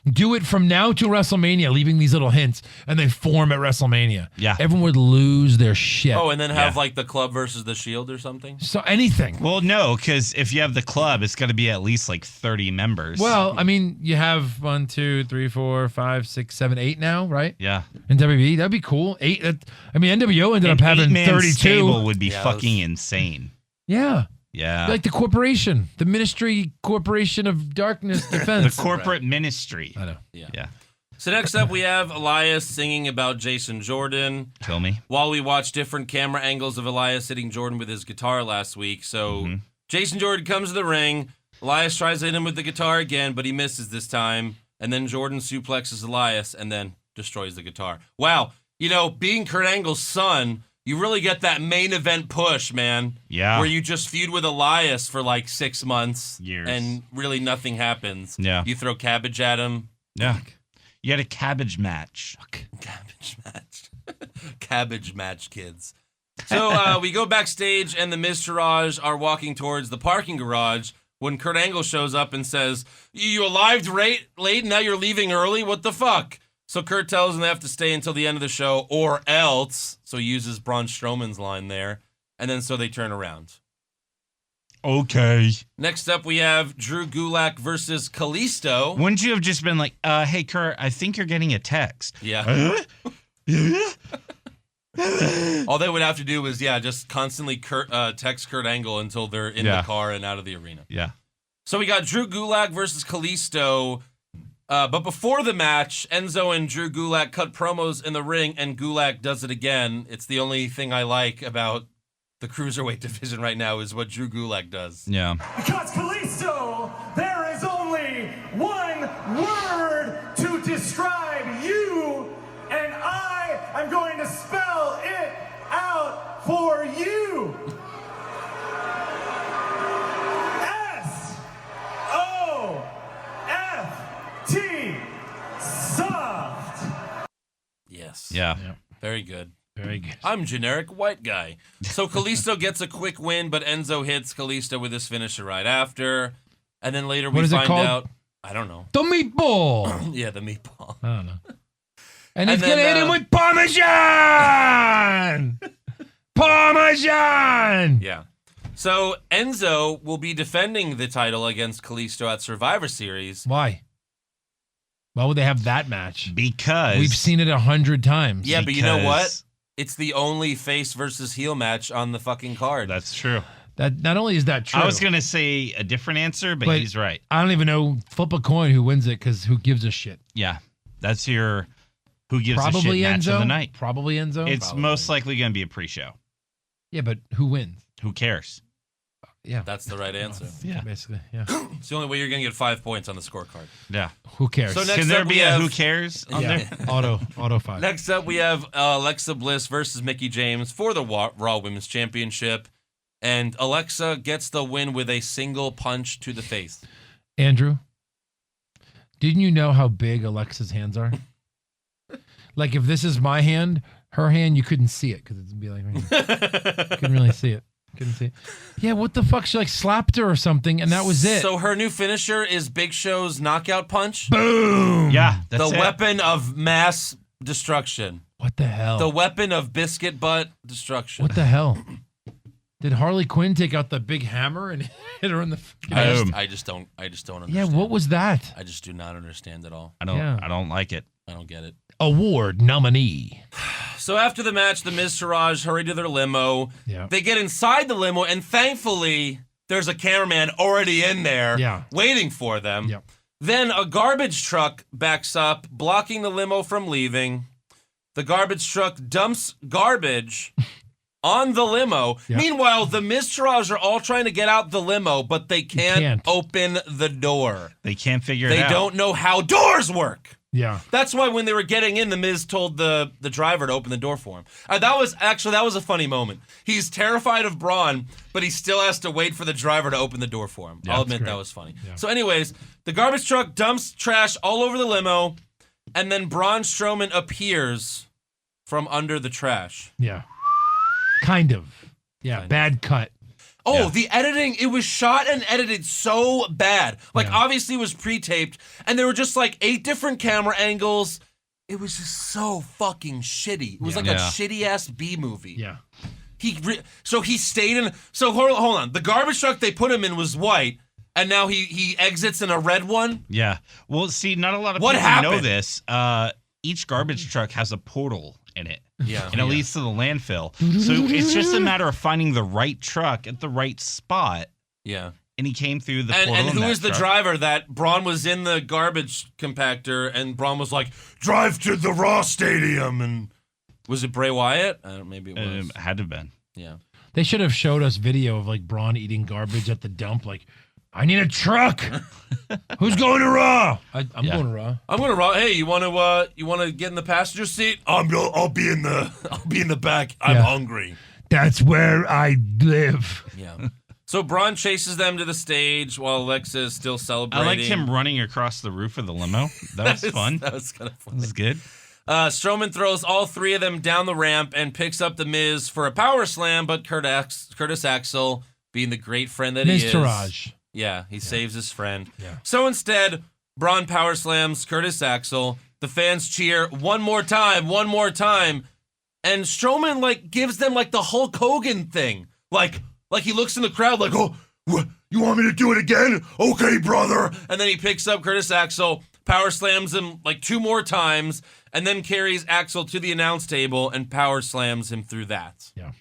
do it from now to WrestleMania, leaving these little hints, and they form at WrestleMania. Yeah. Everyone would lose their shit. Oh, and then have the club versus the Shield or something? So anything. Well, no, because if you have the club, it's got to be at least like 30 members. Well, I mean, you have 1, 2, 3, 4, 5, 6, 7, 8 now, right? Yeah. In WWE, that'd be cool. 8. NWO ended up An having 8-man 32. stable would be fucking insane. Yeah. Yeah. Like the corporation, the Ministry Corporation of Darkness Defense. The corporate ministry. I know. Yeah. So next up we have Elias singing about Jason Jordan. Kill me. While we watch different camera angles of Elias hitting Jordan with his guitar last week. So Jason Jordan comes to the ring. Elias tries to hit him with the guitar again, but he misses this time. And then Jordan suplexes Elias and then destroys the guitar. Wow. Being Kurt Angle's son, you really get that main event push, man. Yeah. Where you just feud with Elias for like 6 months. Years. And really nothing happens. Yeah. You throw cabbage at him. Yeah. You had a cabbage match. Cabbage match. Cabbage match, kids. So we go backstage, and the Miztourage are walking towards the parking garage when Kurt Angle shows up and says, you arrived late, and now you're leaving early? What the fuck? So Kurt tells them they have to stay until the end of the show, or else. So he uses Braun Strowman's line there. And then so they turn around. Okay. Next up, we have Drew Gulak versus Kalisto. Wouldn't you have just been like, hey, Kurt, I think you're getting a text. Yeah. All they would have to do was, just constantly text Kurt Angle until they're in the car and out of the arena. Yeah. So we got Drew Gulak versus Kalisto. But before the match, Enzo and Drew Gulak cut promos in the ring, and Gulak does it again. It's the only thing I like about the Cruiserweight division right now is what Drew Gulak does. Yeah. Because Kalisto, there is only one word to describe you, and I am going to spell it out for you. S-O-F-T. Soft. Yes. Yeah. Very good. Very good. I'm generic white guy. So Kalisto gets a quick win, but Enzo hits Kalisto with his finisher right after. And then later What we is it find called? out, I don't know. The meatball. Yeah, the meatball. I don't know. And And he's going to then, hit him with Parmesan. Parmesan. Yeah. So Enzo will be defending the title against Kalisto at Survivor Series. Why? Why would they have that match? Because We've seen it 100 times. Yeah, but you know what? Because- It's the only face versus heel match on the fucking card. That's true. That not only is that true. I was gonna say a different answer, but he's right. I don't even know. Flip a coin who wins it because who gives a shit? Yeah, that's your who gives a shit Probably match Enzo. of the night. Probably Enzo. It's Probably. most likely gonna be a pre-show. Yeah, but who wins? Who cares? Yeah. That's the right answer. Yeah. Basically. Yeah. It's the only way you're going to get 5 points on the scorecard. Yeah. Who cares? So next Can there up be we a have- who cares on yeah. there? Auto 5. Next up, we have Alexa Bliss versus Mickie James for the Raw Women's Championship. And Alexa gets the win with a single punch to the face. Andrew, didn't you know how big Alexa's hands are? Like if this is my hand, her hand, you couldn't see it because it'd be like, couldn't really see it. Couldn't see it. Yeah, what the fuck? She like slapped her or something, and that was it. So her new finisher is Big Show's knockout punch. Boom. Yeah, that's The it. weapon of mass destruction. What the hell? The weapon of biscuit butt destruction. What the hell? Did Harley Quinn take out the big hammer and hit her in the? I just don't Yeah. understand. What was that? I just do not understand at all. I don't. Yeah. I don't like it. I don't get it. Award nominee. So after the match, the Miz Taraj hurry to their limo. Yeah. They get inside the limo, and thankfully, there's a cameraman already in there Yeah. waiting for them. Yep. Then a garbage truck backs up, blocking the limo from leaving. The garbage truck dumps garbage on the limo. Yep. Meanwhile, the Miz Taraj are all trying to get out the limo, but they can't open the door. They can't figure They it out. don't know how doors work. Yeah. That's why when they were getting in, the Miz told the driver to open the door for him. That was a funny moment. He's terrified of Braun, but he still has to wait for the driver to open the door for him. I'll admit great. that was funny. Yeah. So anyways, the garbage truck dumps trash all over the limo, and then Braun Strowman appears from under the trash. Yeah. Kind of. Yeah. Bad cut. Oh, Yeah. the editing, it was shot and edited so bad. Like, Yeah. obviously it was pre-taped, and there were just like 8 different camera angles. It was just so fucking shitty. It was like a Yeah. shitty-ass B-movie. Yeah. So he stayed in, so hold on. The garbage truck they put him in was white, and now he exits in a red one? Yeah. Well, see, not a lot of What people know happened? this. Each garbage truck has a portal in it. Yeah. And it leads to the landfill. So it's just a matter of finding the right truck at the right spot. Yeah. And he came through the And portal. in who that is the truck. driver that Braun was in the garbage compactor, and Braun was like, drive to the Raw Stadium, and was it Bray Wyatt? Maybe it was. Had to have been. Yeah. They should have showed us video of like Braun eating garbage at the dump. Like, I need a truck. Who's going to Raw? I'm going to Raw. I'm gonna Raw. Hey, you want to get in the passenger seat? I'll be in the back. I'm Yeah. hungry. That's where I live. Yeah. So Braun chases them to the stage while Alexa is still I celebrating. liked him running across the roof of the limo. That was fun. That was kind of That funny. was good. Strowman throws all 3 of them down the ramp and picks up the Miz for a power slam, but Curtis Axel, being the great friend that he is, Mr. Raj. yeah, he saves his friend. Yeah. So instead, Braun power slams Curtis Axel. The fans cheer one more time, and Strowman like gives them like the Hulk Hogan thing, like he looks in the crowd like, oh, what, you want me to do it again? Okay, brother. And then he picks up Curtis Axel, power slams him like 2 more times, and then carries Axel to the announce table and power slams him through that. Yeah.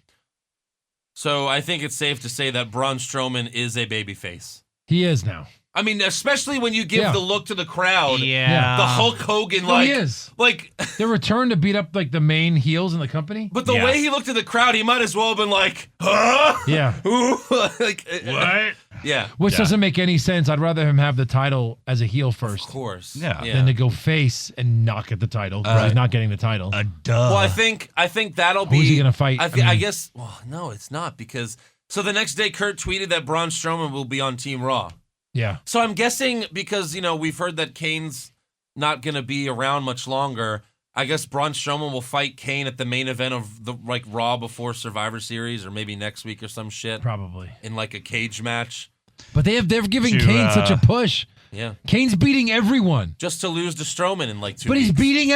So I think it's safe to say that Braun Strowman is a babyface. He is now. I mean, especially when you give Yeah. the look to the crowd. Yeah. The Hulk Hogan, No, like, he is. like, They return to beat up like the main heels in the company. but the Yeah. way he looked at the crowd, he might as well have been like, huh? Yeah. Ooh, like, What? yeah, Which Yeah. doesn't make any sense. I'd rather him have the title as a heel first of course. Yeah. than to go face and not get the title because he's not getting the title. Duh. Well, I think that'll be. Who's he gonna fight? I I mean- guess. Well, no, it's not because. So the next day, Kurt tweeted that Braun Strowman will be on Team Raw. Yeah. So I'm guessing because we've heard that Kane's not gonna be around much longer. I guess Braun Strowman will fight Kane at the main event of the Raw before Survivor Series, or maybe next week or some shit Probably. in like a cage match. But they're giving To, Kane such a push. Yeah. Kane's beating everyone. Just to lose to Strowman in like 2 But weeks. he's beating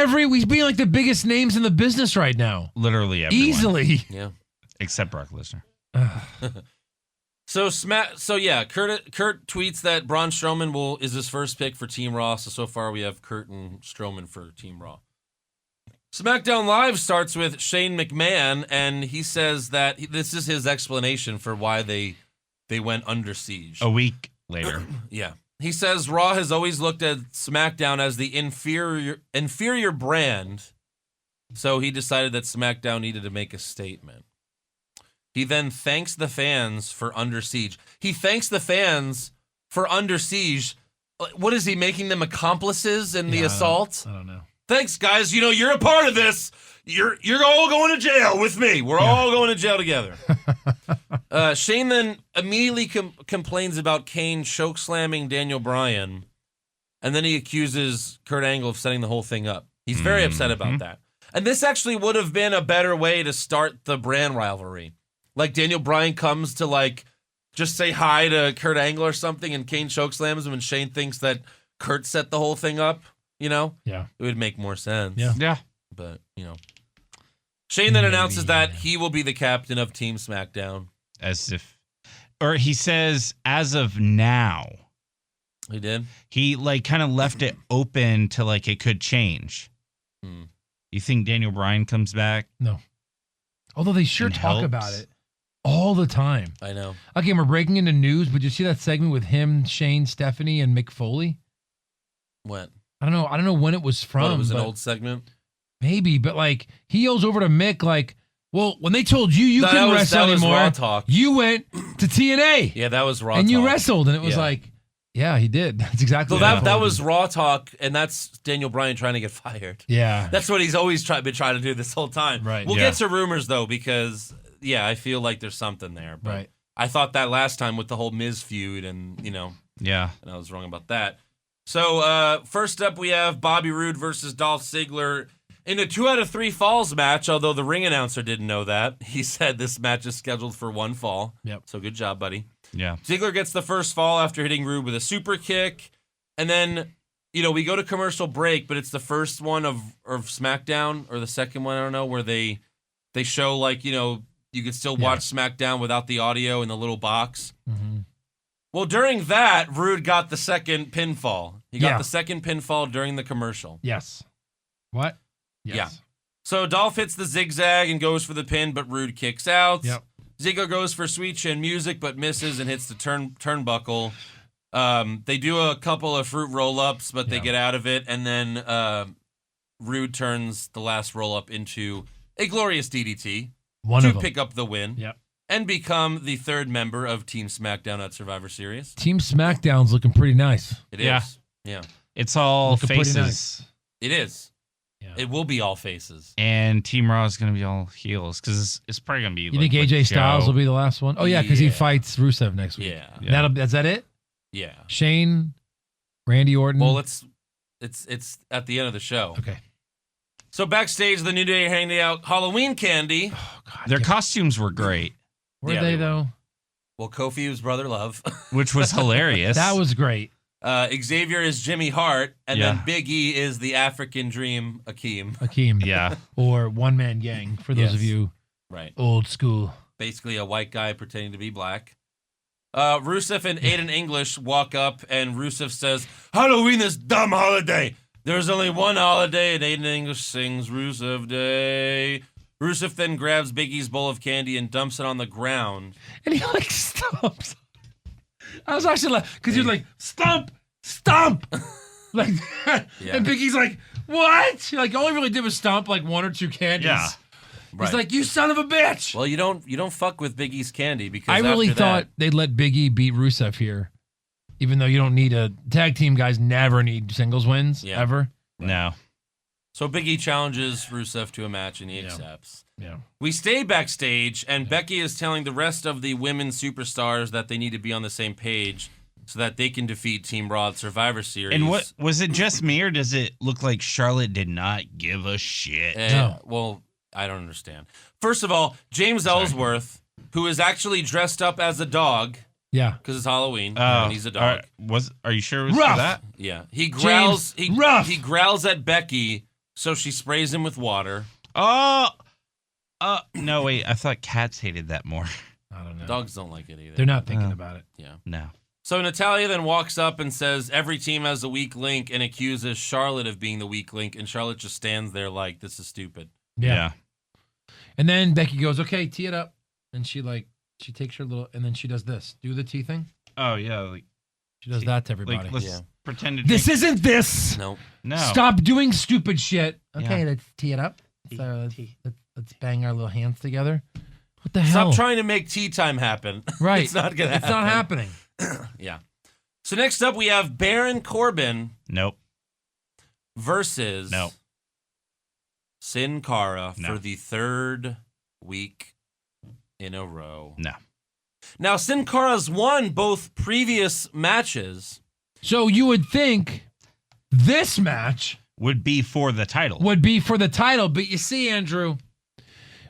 like the biggest names in the business right now. Literally everyone. Easily. Yeah. Except Brock Lesnar. So Kurt tweets that Braun Strowman is his first pick for Team Raw. So far we have Kurt and Strowman for Team Raw. SmackDown Live starts with Shane McMahon, and he says that this is his explanation for why they went under siege. A week later. Yeah. He says Raw has always looked at SmackDown as the inferior brand, so he decided that SmackDown needed to make a statement. He then thanks the fans for Under Siege. He thanks the fans for Under Siege. What is he, making them accomplices in the assault? I don't know. Thanks, guys. You know, you're a part of this. You're all going to jail with me. We're all going to jail together. Shane then immediately complains about Kane chokeslamming Daniel Bryan, and then he accuses Kurt Angle of setting the whole thing up. He's very upset about that. And this actually would have been a better way to start the brand rivalry. Like Daniel Bryan comes to like just say hi to Kurt Angle or something, and Kane chokeslams him, and Shane thinks that Kurt set the whole thing up. You know, Yeah. it would make more sense. Yeah. But you know, Shane then announces that he will be the captain of Team SmackDown. Or he says, as of now. He did. He like kind of left it open to like it could change. You think Daniel Bryan comes back? No. Although they sure And talk helps? about it all the time. I know. Okay, we're breaking into news, but you see that segment with him, Shane, Stephanie, and Mick Foley? What? I don't know when it was from. It was an but old segment. maybe, but like he yells over to Mick like, well, when they told you That couldn't was- wrestle that was anymore, Raw talk. you went to TNA Yeah, that was Raw and you talk. wrestled, and it was Yeah. like, yeah, he did. That's exactly So what that happened. was Raw talk, and that's Daniel Bryan trying to get fired. Yeah. That's what he's always been trying to do this whole time. Right. We'll Yeah. get to rumors though, because I feel like there's something there. But Right. I thought that last time with the whole Miz feud, and Yeah. and I was wrong about that. So first up, we have Bobby Roode versus Dolph Ziggler in a 2 out of 3 falls match. Although the ring announcer didn't know that, he said this match is scheduled for 1 fall. Yep. So good job, buddy. Yeah. Ziggler gets the first fall after hitting Roode with a super kick. And then, we go to commercial break, but it's the first one of SmackDown, or the second one, I don't know, where they show, like, you could still watch SmackDown without the audio in the little box. Mm-hmm. Well, during that, Roode got the second pinfall. He got Yeah. the second pinfall during the commercial. Yes. What? Yes. Yeah. So Dolph hits the zigzag and goes for the pin, but Roode kicks out. Yep. Ziggler goes for Sweet Chin Music, but misses and hits the turnbuckle. They do a couple of fruit roll-ups, but they get out of it, and then Roode turns the last roll-up into a glorious DDT to pick up the win. Yep. And become the third member of Team SmackDown at Survivor Series. Team SmackDown's looking pretty nice. It Yeah. is. Yeah. It's all Looking pretty faces. nice. It is. Yeah. It will be all faces. And Team Raw is going to be all heels because it's probably going to be. You think AJ Styles will be the last one? Oh yeah, because he Yeah. fights Rusev next week. Yeah. Is that it? Yeah. Shane, Randy Orton. Well, it's at the end of the show. okay. So backstage, the New Day are handing out Halloween candy. Oh God. Their costumes were great, Were Yeah, they they were. though? Well, Kofi was Brother Love. which was hilarious. That was great. Xavier is Jimmy Hart, and Yeah. then Big E is the African Dream, Akeem. Akeem. Yeah. Or One Man Gang for those Yes. of you Right. old school. Basically a white guy pretending to be black. Rusev and Aiden English walk up, and Rusev says, Halloween, this dumb holiday. There's only one holiday, and Aiden English sings Rusev Day. Rusev then grabs Big E's bowl of candy and dumps it on the ground. And he like stomps. I was actually like, because he was like, stomp, stomp. Like, and Biggie's like, what? Like, all he really did was stomp like 1 or 2 candies. Yeah. He's like, you son of a bitch. Well, you don't fuck with Big E's candy, because I really after thought that, they'd let Big E beat Rusev here. Even though you don't need a tag team, guys never need singles wins, Yeah. ever. No. So Big E challenges Rusev to a match, and he accepts. Yeah. We stay backstage, and Becky is telling the rest of the women superstars that they need to be on the same page so that they can defeat Team Raw at Survivor Series. And what was it just me, or does it look like Charlotte did not give a shit? No. Well, I don't understand. First of all, James Ellsworth, who is actually dressed up as a dog, Yeah. because it's Halloween Oh, and he's a dog. Are you sure it was Rough. for that? Yeah, he growls. James, rough. He growls at Becky, so she sprays him with water. Oh, no, wait. I thought cats hated that more. I don't know. Dogs don't like it either. They're not thinking about it. Yeah. No. So Natalya then walks up and says every team has a weak link and accuses Charlotte of being the weak link, and Charlotte just stands there like, this is stupid. Yeah. And then Becky goes, okay, tee it up. And she takes her little, and then she does this. Do the tea thing. Oh, yeah. Like, She does that to everybody. like let's Yeah. pretend to This drink- isn't this. No. No. Stop doing stupid shit. Okay, Yeah. let's tee it up. So let's bang our little hands together. What the hell? Stop trying to make tea time happen. Right. It's not going to happen. It's not happening. Yeah. So next up, we have Baron Corbin Nope. versus No. Sin Cara No. for the third week in a row. No. Now, Sin Cara's won both previous matches. So you would think this match Would be for the title. would be for the title, but you see, Andrew,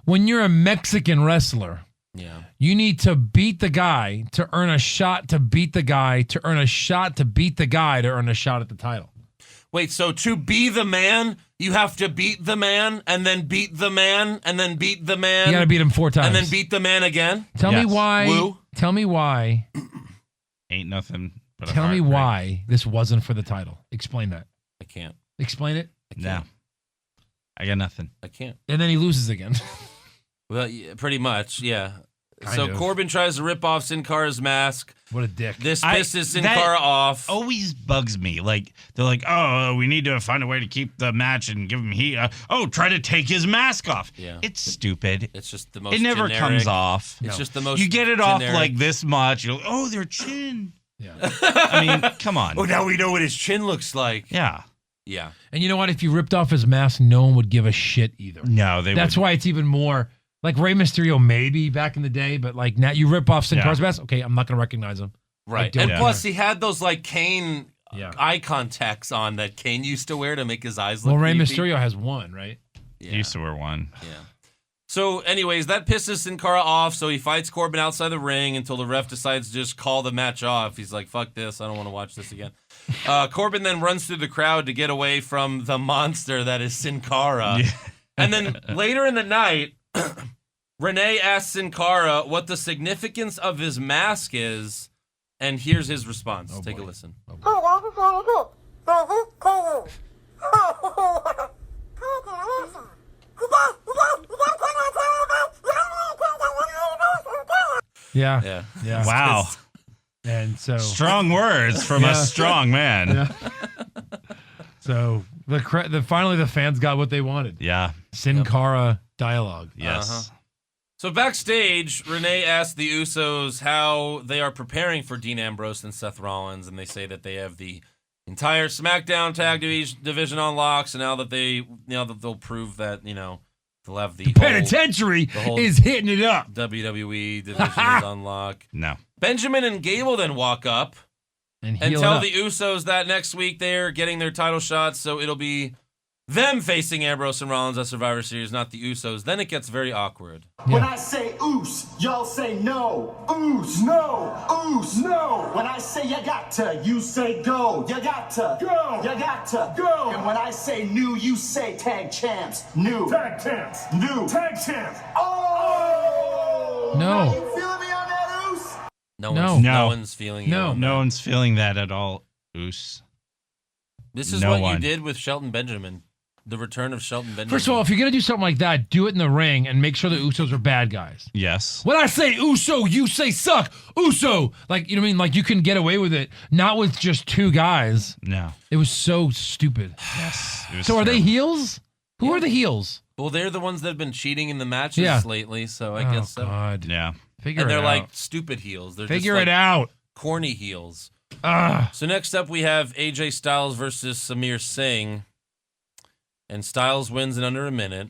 when you're a Mexican wrestler, Yeah. you need to beat the guy to earn a shot to beat the guy to earn a shot to beat the guy to earn a shot at the title. Wait, so to be the man, you have to beat the man, and then beat the man, and then beat the man. You got to beat him 4 times. And then beat the man again? Tell me Yes. why. Woo. Tell me why. Ain't nothing but a Tell me heartbreak. why this wasn't for the title. Explain that. I can't. Explain it. No. I got nothing. I can't. And then he loses again. Well, yeah, pretty much, yeah. Kind So of. Corbin tries to rip off Sin Cara's mask. What a dick. This I- pisses Sin that- Cara off. Always bugs me. Like, they're like, oh, we need to find a way to keep the match and give him heat. Try to take his mask off. Yeah. It's stupid. It's just the most It never generic. comes off. It's just the most You get it off generic. like this much. You're like, oh, their chin. Yeah. I mean, come on. Oh, now we know what his chin looks like. Yeah. Yeah. And you know what? If you ripped off his mask, no one would give a shit either. No, That's why it's even more like Rey Mysterio maybe back in the day, but like now you rip off Sin Yeah. Cara's mask. Okay, I'm not gonna recognize him. Right. don't And care. plus, he had those like Kane Yeah. eye contacts on that Kane used to wear to make his eyes look Well, Rey creepy. Mysterio has one, right? Yeah. Used to wear one. Yeah. So, anyways, that pisses Sin Cara off, so he fights Corbin outside the ring until the ref decides to just call the match off. He's like, fuck this, I don't want to watch this again. Corbin then runs through the crowd to get away from the monster that is Sin Cara. Yeah. And then later in the night, Renee asks Sin Cara what the significance of his mask is, and here's his response. Take a listen. Yeah. Yeah. Yeah. Wow. And so Strong words from Yeah. a strong man. Yeah. So finally the fans got what they wanted. Yeah. Sin Cara dialogue. Yes. So backstage, Renee asked the Usos how they are preparing for Dean Ambrose and Seth Rollins, and they say that they have the entire SmackDown tag division on lock. So now that they'll prove that they'll have the Penitentiary whole is hitting it up. WWE division is on lock. No. Benjamin and Gable then walk up And and heal tell it up. the Usos that next week they're getting their title shots, so it'll be them facing Ambrose and Rollins at Survivor Series, not the Usos. Then it gets very awkward. When I say oos, y'all say no. Oos, no. Oos, no. When I say you got to, you say go. You got to. Go. You got to. Go. And when I say new, you say tag champs. New. Tag champs. New. Tag champs. Oh! No. You feeling me on that oos? No No. one's feeling you No. on No that. one's feeling that at all. Oos. This is No what you one. did with Shelton Benjamin. The return of Shelton Benjamin. First of all, if you're gonna do something like that, do it in the ring and make sure the Usos are bad guys. Yes. When I say Uso, you say suck. Uso, like you know what I mean? Like you can get away with it, not with just 2 guys. No. It was so stupid. Yes. It was So are they terrible. heels? Who are the heels? well, they're the ones that have been cheating in the matches Yeah. lately, so I guess so. God. Yeah. Figure And it they're out. like stupid heels. They're Figure just it like out. corny heels. Ah. So next up, we have AJ Styles versus Samir Singh. And Styles wins in under a minute.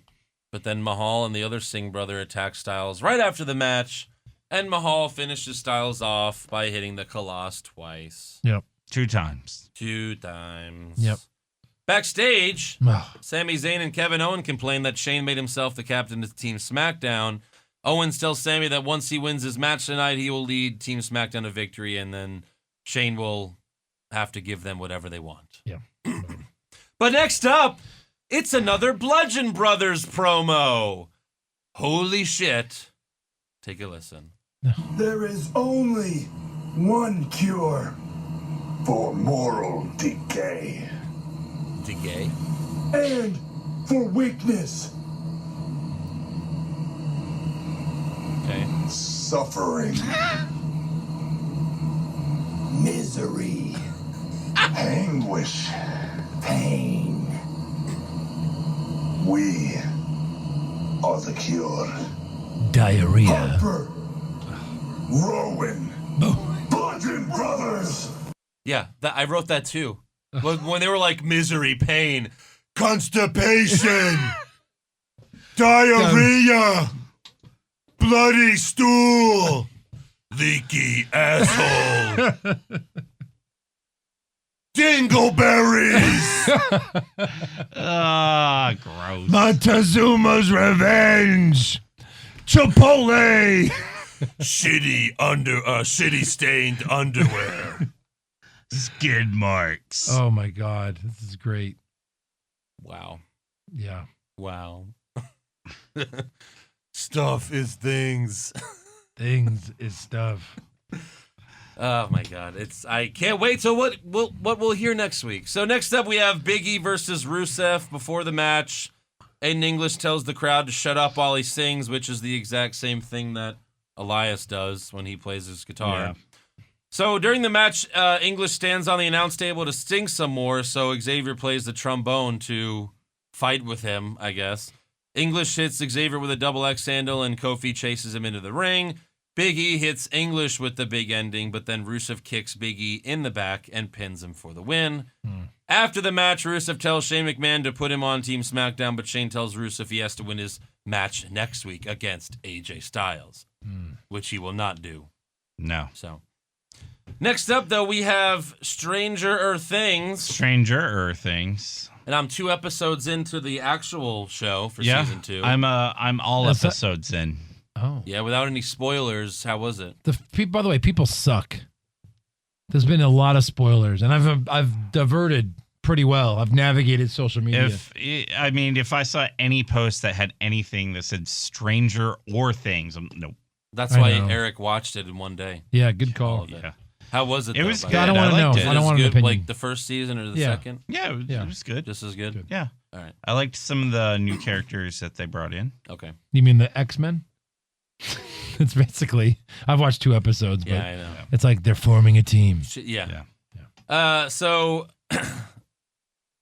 But then Mahal and the other Singh brother attack Styles right after the match. And Mahal finishes Styles off by hitting the Kalash twice. Yep. 2 times. 2 times. Yep. Backstage, Ugh. Sami Zayn and Kevin Owens complain that Shane made himself the captain of Team SmackDown. Owens tells Sammy that once he wins his match tonight, he will lead Team SmackDown to victory, and then Shane will have to give them whatever they want. Yeah. But next up, it's another Bludgeon Brothers promo. Holy shit. Take a listen. There is only one cure for moral decay Decay? and for weakness. Okay. Suffering. Misery. Anguish. Pain. We are the cure. Diarrhea. Harper. Rowan. Bludgeon Brothers. Yeah, I wrote that too. When they were like misery, pain, constipation, diarrhea, bloody stool, leaky asshole, dingleberries, Gross. Montezuma's Revenge. Chipotle. shitty stained underwear. Skid marks. Oh my God, this is great. Wow. Yeah. Wow. Stuff is things. Things is stuff. Oh my God! I can't wait till what we'll hear next week. So next up we have Big E versus Rusev. Before the match, Aiden English tells the crowd to shut up while he sings, which is the exact same thing that Elias does when he plays his guitar. Yeah. So during the match, English stands on the announce table to sing some more. So Xavier plays the trombone to fight with him, I guess. English hits Xavier with a double X handle, and Kofi chases him into the ring. Big E hits English with the big ending, but then Rusev kicks Big E in the back and pins him for the win. After the match, Rusev tells Shane McMahon to put him on Team SmackDown, but Shane tells Rusev he has to win his match next week against AJ Styles, which he will not do. No. So next up, though, we have Stranger Things. Stranger things. And I'm 2 episodes into the actual show for season 2. I'm all That's episodes in. Oh. Yeah, without any spoilers, how was it? By the way, people suck. There's been a lot of spoilers, and I've diverted pretty well. I've navigated social media. If I saw any post that had anything that said Stranger or Things, nope. That's I why know. Eric watched it in one day. Yeah, good All call. of it. Yeah. How was it? It though, was by good. the I don't way? want to know. liked it. I don't It was want an good, opinion. like the first season or the Yeah. second? Yeah, Yeah. it was good. Just as good? Good. Yeah. All right. I liked some of the new characters that they brought in. Okay. You mean the X-Men? It's basically, I've watched 2 episodes, but Yeah, I know. it's like they're forming a team. Yeah. Yeah. So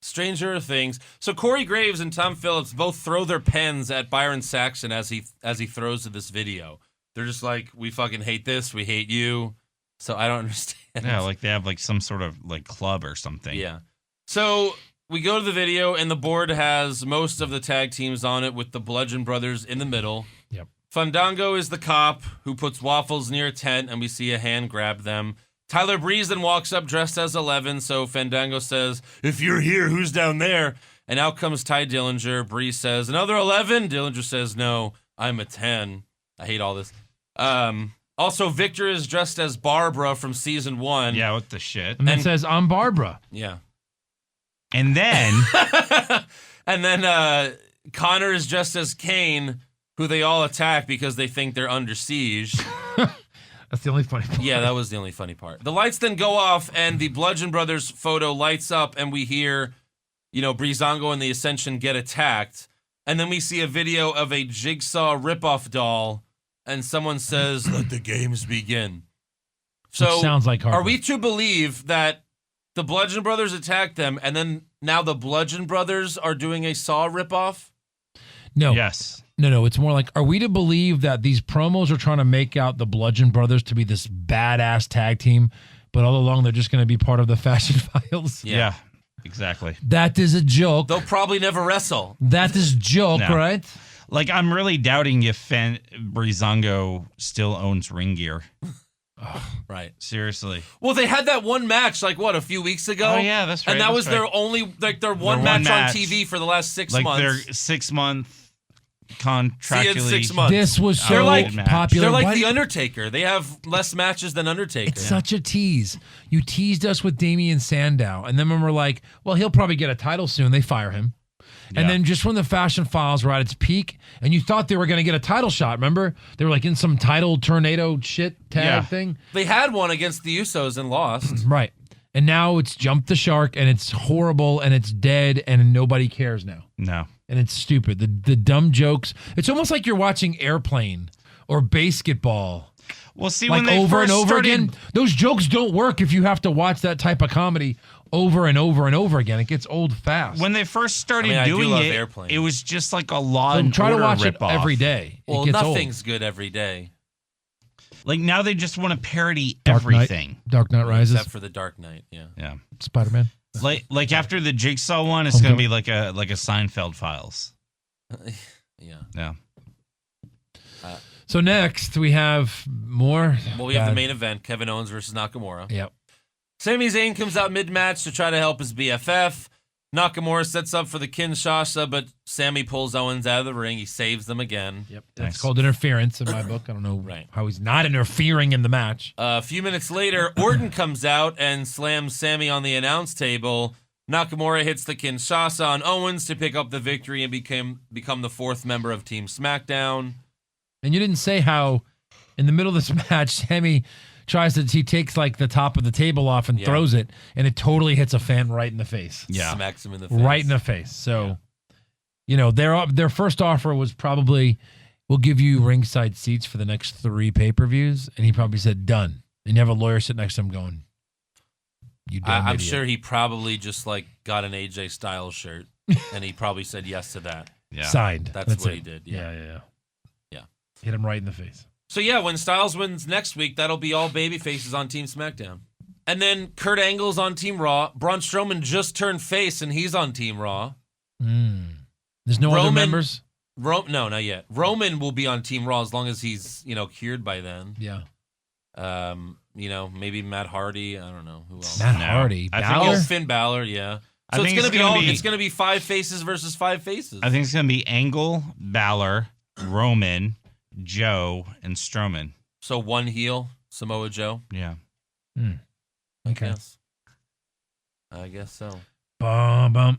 Stranger Things. So Corey Graves and Tom Phillips both throw their pens at Byron Saxton as he throws to this video. They're just like, we fucking hate this. We hate you. So I don't understand. Yeah, like they have like some sort of like club or something. Yeah. So we go to the video, and the board has most of the tag teams on it with the Bludgeon Brothers in the middle. Yep. Fandango is the cop who puts waffles near a tent, and we see a hand grab them. Tyler Breeze then walks up dressed as 11, so Fandango says, if you're here, who's down there? And out comes Ty Dillinger. Breeze says, another 11? Dillinger says, no, I'm a 10. I hate all this. Also, Victor is dressed as Barbara from season 1. Yeah, what the shit? And then says, I'm Barbara. Yeah. And then And then Connor is dressed as Kane, who they all attack because they think they're under siege. That's the only funny part. Yeah, that was the only funny part. The lights then go off, and the Bludgeon Brothers photo lights up, and we hear, Breezango and the Ascension get attacked. And then we see a video of a Jigsaw ripoff doll, and someone says, let the games begin. So Which sounds like Harper. are we to believe that the Bludgeon Brothers attacked them, and then now the Bludgeon Brothers are doing a Saw ripoff? No. yes. No, it's more like, are we to believe that these promos are trying to make out the Bludgeon Brothers to be this badass tag team, but all along they're just going to be part of the Fashion Files? Yeah. Exactly. That is a joke. They'll probably never wrestle. That is joke, No. right? Like I'm really doubting if Breezango still owns ring gear. Right. Seriously. Well, they had that one match, a few weeks ago? Oh, yeah, that's right, And that that's was right. their only, their one one match on match. TV for the last 6 Like months. their 6 month contractually. See you in 6 months. This was so They're like- popular. They're like Why the did- Undertaker. They have less matches than Undertaker. It's such a tease. You teased us with Damian Sandow, and then when we're like, well, he'll probably get a title soon, they fire him. Yeah. And then just when the Fashion Files were at its peak, and you thought they were going to get a title shot, remember? They were like in some title tornado shit tag Yeah. thing. They had one against the Usos and lost. Right. And now it's jumped the shark, and it's horrible, and it's dead, and nobody cares now. No. And it's stupid. The dumb jokes. It's almost like you're watching Airplane or Basketball. Well, see, Like when they over first and over started, again. Those jokes don't work if you have to watch that type of comedy over and over and over again. It gets old fast. when they first started I do doing love it, Airplane. it was just like a Law So and try to Order watch it ripoff. every day. Well, it gets nothing's good every day, Like now they just want to parody Dark Knight. everything. Dark Knight Rises. except for the Dark Knight. Yeah. Yeah. Spider-Man. Like after the Jigsaw one, it's going to Homecoming. be like a Seinfeld Files. Yeah. Yeah. So next we have more. Well, we have the main event: Kevin Owens versus Nakamura. Yep. Sami Zayn comes out mid-match to try to help his BFF. Nakamura sets up for the Kinshasa, but Sami pulls Owens out of the ring. He saves them again. Yep. Nice. That's called interference in my book. I don't know Right. how he's not interfering in the match. A few minutes later, Orton comes out and slams Sami on the announce table. Nakamura hits the Kinshasa on Owens to pick up the victory and become the fourth member of Team SmackDown. And you didn't say how in the middle of this match, Sammy he takes like the top of the table off and Yeah. throws it, and it totally hits a fan right in the face. Yeah. Smacks him in the face. Right in the face. So, their first offer was probably, we'll give you ringside seats for the next 3 pay-per-views. And he probably said, done. And you have a lawyer sitting next to him going, you damn I'm idiot. sure he probably just got an AJ Styles shirt, and he probably said yes to that. Yeah. Signed. That's what it. he did, Yeah. yeah. Hit him right in the face. So yeah, when Styles wins next week, that'll be all baby faces on Team SmackDown. And then Kurt Angle's on Team Raw. Braun Strowman just turned face, and he's on Team Raw. There's no other Roman- members? No, not yet. Roman will be on Team Raw as long as he's cured by then. Yeah. Maybe Matt Hardy. I don't know who else. Matt No. Hardy. I think Balor? Oh, Finn Balor. Yeah. I So it's think gonna it's be gonna be- It's gonna be 5 faces versus 5 faces. I think it's going to be Angle, Balor, Roman, Joe, and Strowman. so. One heel, Samoa Joe. Yeah. Okay. Yes. I guess so. Bum.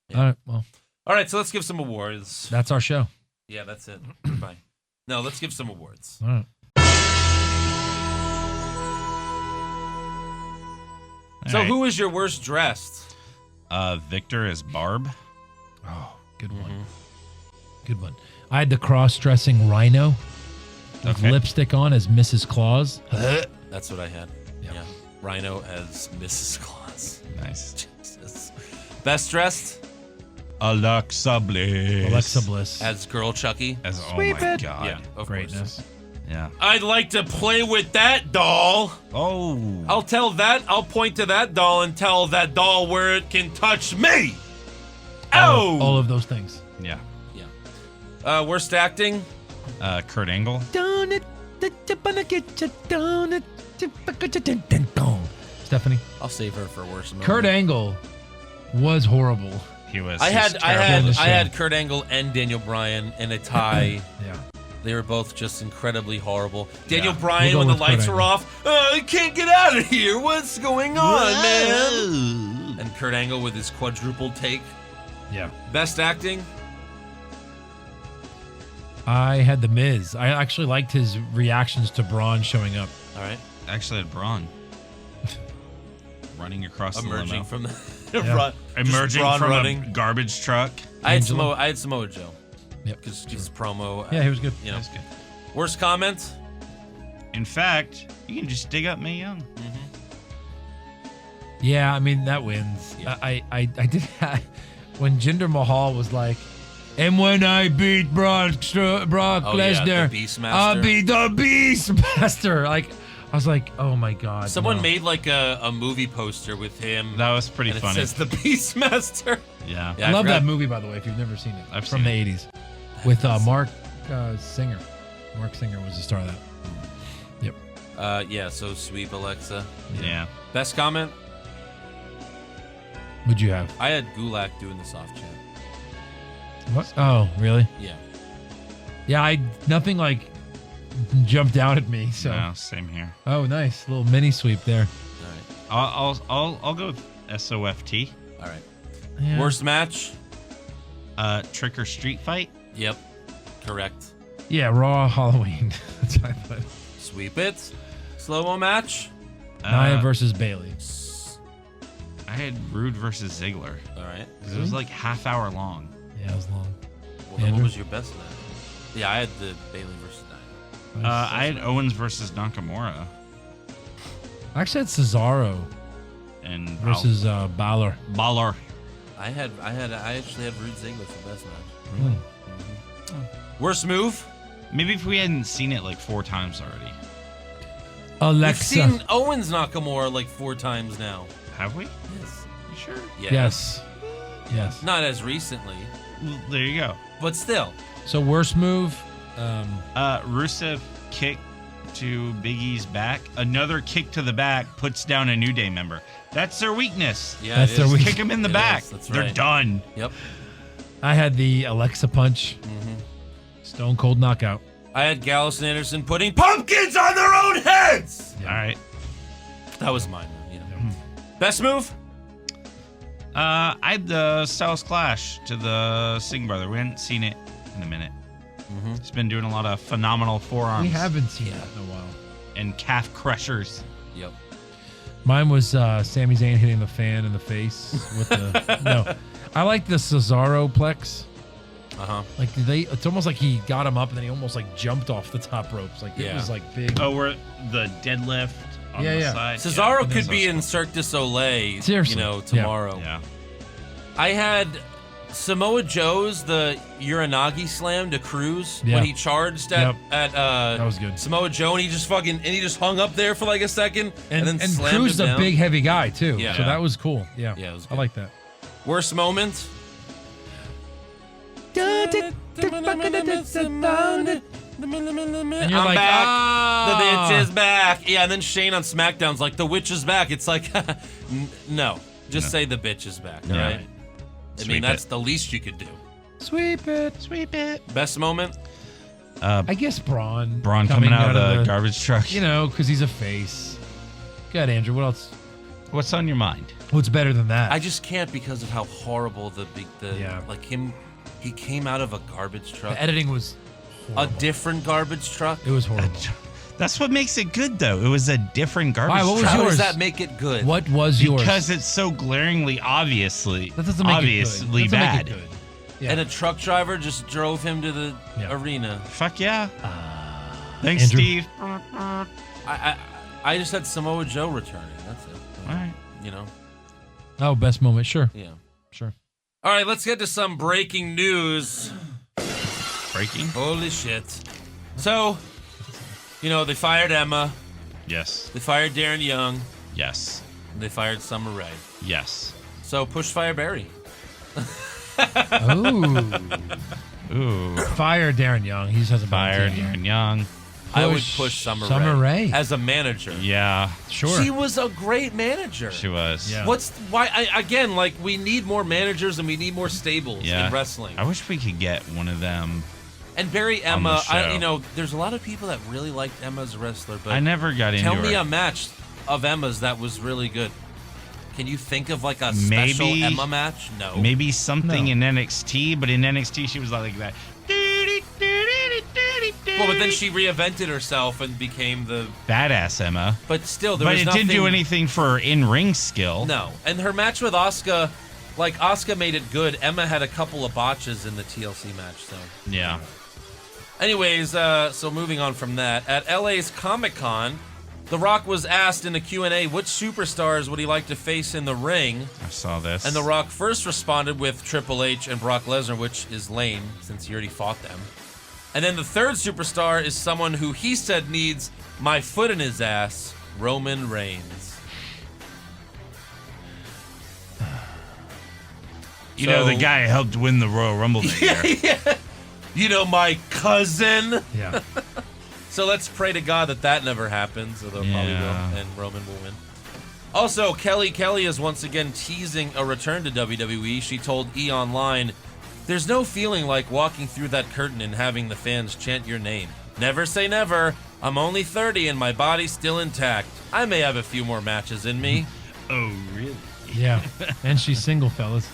Yeah. All right. Well, All right, so let's give some awards. that's our show. Yeah, that's it. Bye. No, let's give some awards. All right. So, All right. who is your worst dressed? Victor is Barb. Oh, good one. Mm-hmm. Good one. I had the cross-dressing Rhino with Okay. lipstick on as Mrs. Claus. That's what I had. Yep. Yeah. Rhino as Mrs. Claus. Nice. Jesus. Best dressed Alexa Bliss. Alexa Bliss. as Girl Chucky. As, oh Sweep my it. God. Yeah, of Greatness. course. Yeah. I'd like to play with that doll. Oh. I'll point to that doll and tell that doll where it can touch me. All Oh! of those things. Yeah. Yeah. Worst acting? Kurt Angle. Stephanie. I'll save her for worst moment. Kurt Angle was horrible. He was. I he was had terrible. in the I had show. Kurt Angle and Daniel Bryan in a tie. Yeah. They were both just incredibly horrible. Daniel Yeah. Bryan, We'll go when the with Kurt lights were Angle. off, I can't get out of here. What's going on, man? And Kurt Angle with his quadruple take. Yeah. Best acting? I had The Miz. I actually liked his reactions to Braun showing up. All right. Actually had Braun. Running across Emerging the limo. from the Yeah. run. just Emerging Braun from running. a garbage truck. I had Angelo. Samoa Joe. Yep. Because his promo. Yeah, he was good. You know. That's good. Worst comment? In fact, you can just dig up Mae Young. Yeah, I mean that wins. Yeah. I did when Jinder Mahal was like, and when I beat Brock Oh, yeah, Lesnar, the Beastmaster. I'll be the Beastmaster. Like, I was like, oh my god. Someone no. made like a movie poster with him. That was pretty and funny. It says the Beastmaster. Yeah. Yeah, I love forgot- that movie, by the way. If you've never seen it, I've from seen the '80s with Mark Singer. Mark Singer was the star of that. Yep. Yeah, so sweep Alexa. Yeah. Best comment? What'd you have? I had Gulak doing the soft chat. What? Oh, really? Yeah. Yeah, nothing like jumped out at me. So. No, same here. Oh, nice little mini sweep there. All right. I'll go with SOFT. All right. Yeah. Worst match? Trick or Street Fight. Yep. Correct. Yeah, Raw Halloween. That's what I put. Sweep it. Slow-mo match? Nia versus Bailey. I had Rude versus Ziggler. All right. 'Cause it was like half-hour long. Yeah, it was long. Well, then what Andrew? was your best match? Yeah, I had the Bailey versus Nia. I had Owens versus Nakamura I actually had Cesaro and versus Balor. Baller. I actually had Rude Ziggler for best match. Worst move? Maybe if we hadn't seen it like 4 times already. Alexa. We've seen Owens Nakamura like 4 times now. Have we? Yes. You sure? Yes. Yes. Not as recently, Well, there you go. but still. So worst move. Rusev kick to Big E's back. Another kick to the back puts down a New Day member. That's their weakness. Yeah, That's it their is. weakness. Kick him in the It back. is, that's They're right. done. Yep. I had the Alexa punch. Stone Cold knockout. I had Gallus and Anderson putting pumpkins on their own heads. All right. That was mine. You know. Best move? I had the Styles Clash to the Singh brother. We hadn't seen it in a minute. He's been doing a lot of phenomenal forearms. We haven't seen that in a while. And calf crushers. Yep. Mine was Sami Zayn hitting the fan in the face with the no. I like the Cesaro plex. Like it's almost like he got him up and then he almost like jumped off the top ropes. Like it was like big. Oh, we're the deadlift on the side. Cesaro could be in Cirque du Soleil, Seriously. tomorrow. Yeah. I had Samoa Joe's the Uranagi slam to Cruz Yeah. when he charged at That was good. Samoa Joe and he just hung up there for like a second and then slammed Cruz is him a down. big heavy guy too. Yeah. So that was cool. Yeah. Yeah, it was I good. like that. Worst moment? And you're I'm like, back. "Ah." The bitch is back. Yeah, and then Shane on SmackDown's like, the witch is back. It's like, no. Just say the bitch is back, Yeah. right? I mean, that's the least you could do. Sweep it. Sweep it. Best moment? I guess Braun. Braun coming out of the garbage truck. You know, because he's a face. Good, Andrew. What else? What's on your mind? What's better than that? I just can't because of how horrible Yeah. like him. He came out of a garbage truck. the editing was A horrible. different garbage truck. It was horrible. That's what makes it good, though. It was a different garbage Why, what was truck. How yours? does that make it good? What was yours? Because it's so glaringly, obviously, that doesn't make obviously it good. That doesn't bad. Make it good. Yeah. And a truck driver just drove him to the arena. Fuck yeah. Thanks, Andrew? Steve. I just had Samoa Joe returning. That's it. All right. You know. Oh, best moment. Sure. Yeah. Sure. All right, let's get to some breaking news. Breaking? Holy shit. So, they fired Emma. Yes. They fired Darren Young. Yes. And they fired Summer Rae. Yes. So, push fire Barry. Ooh. Fire Darren Young. He just hasn't been on Fired TV. Aaron Young. I would push Summer Rae as a manager. Yeah. Sure. She was a great manager. She was. Yeah. We need more managers and we need more stables in wrestling. I wish we could get one of them. And Barry on the Emma, show. there's a lot of people that really liked Emma as a wrestler, but I never got into tell her. me a match of Emma's that was really good. Can you think of like a special Maybe- Emma match? No. Maybe something in NXT, but in NXT she was like that. Well, but then she reinvented herself and became the. Badass Emma. But still, there But was it nothing. didn't do anything for her in-ring skill. No, and her match with Asuka, Asuka made it good. Emma had a couple of botches in the TLC match, so. Yeah. Anyways, so moving on from that, at LA's Comic-Con, The Rock was asked in a Q&A which superstars would he like to face in the ring, I saw this. and The Rock first responded with Triple H and Brock Lesnar, which is lame since he already fought them. And then the third superstar is someone who he said needs my foot in his ass, Roman Reigns. You know, the So- guy who helped win the Royal Rumble that year. My cousin. Yeah. So let's pray to God that never happens, although it probably Yeah. will, and Roman will win. Also, Kelly is once again teasing a return to WWE. She told E! Online, There's no feeling like walking through that curtain and having the fans chant your name. Never say never. I'm only 30 and my body's still intact. I may have a few more matches in me. Oh, really? Yeah. And she's single, fellas.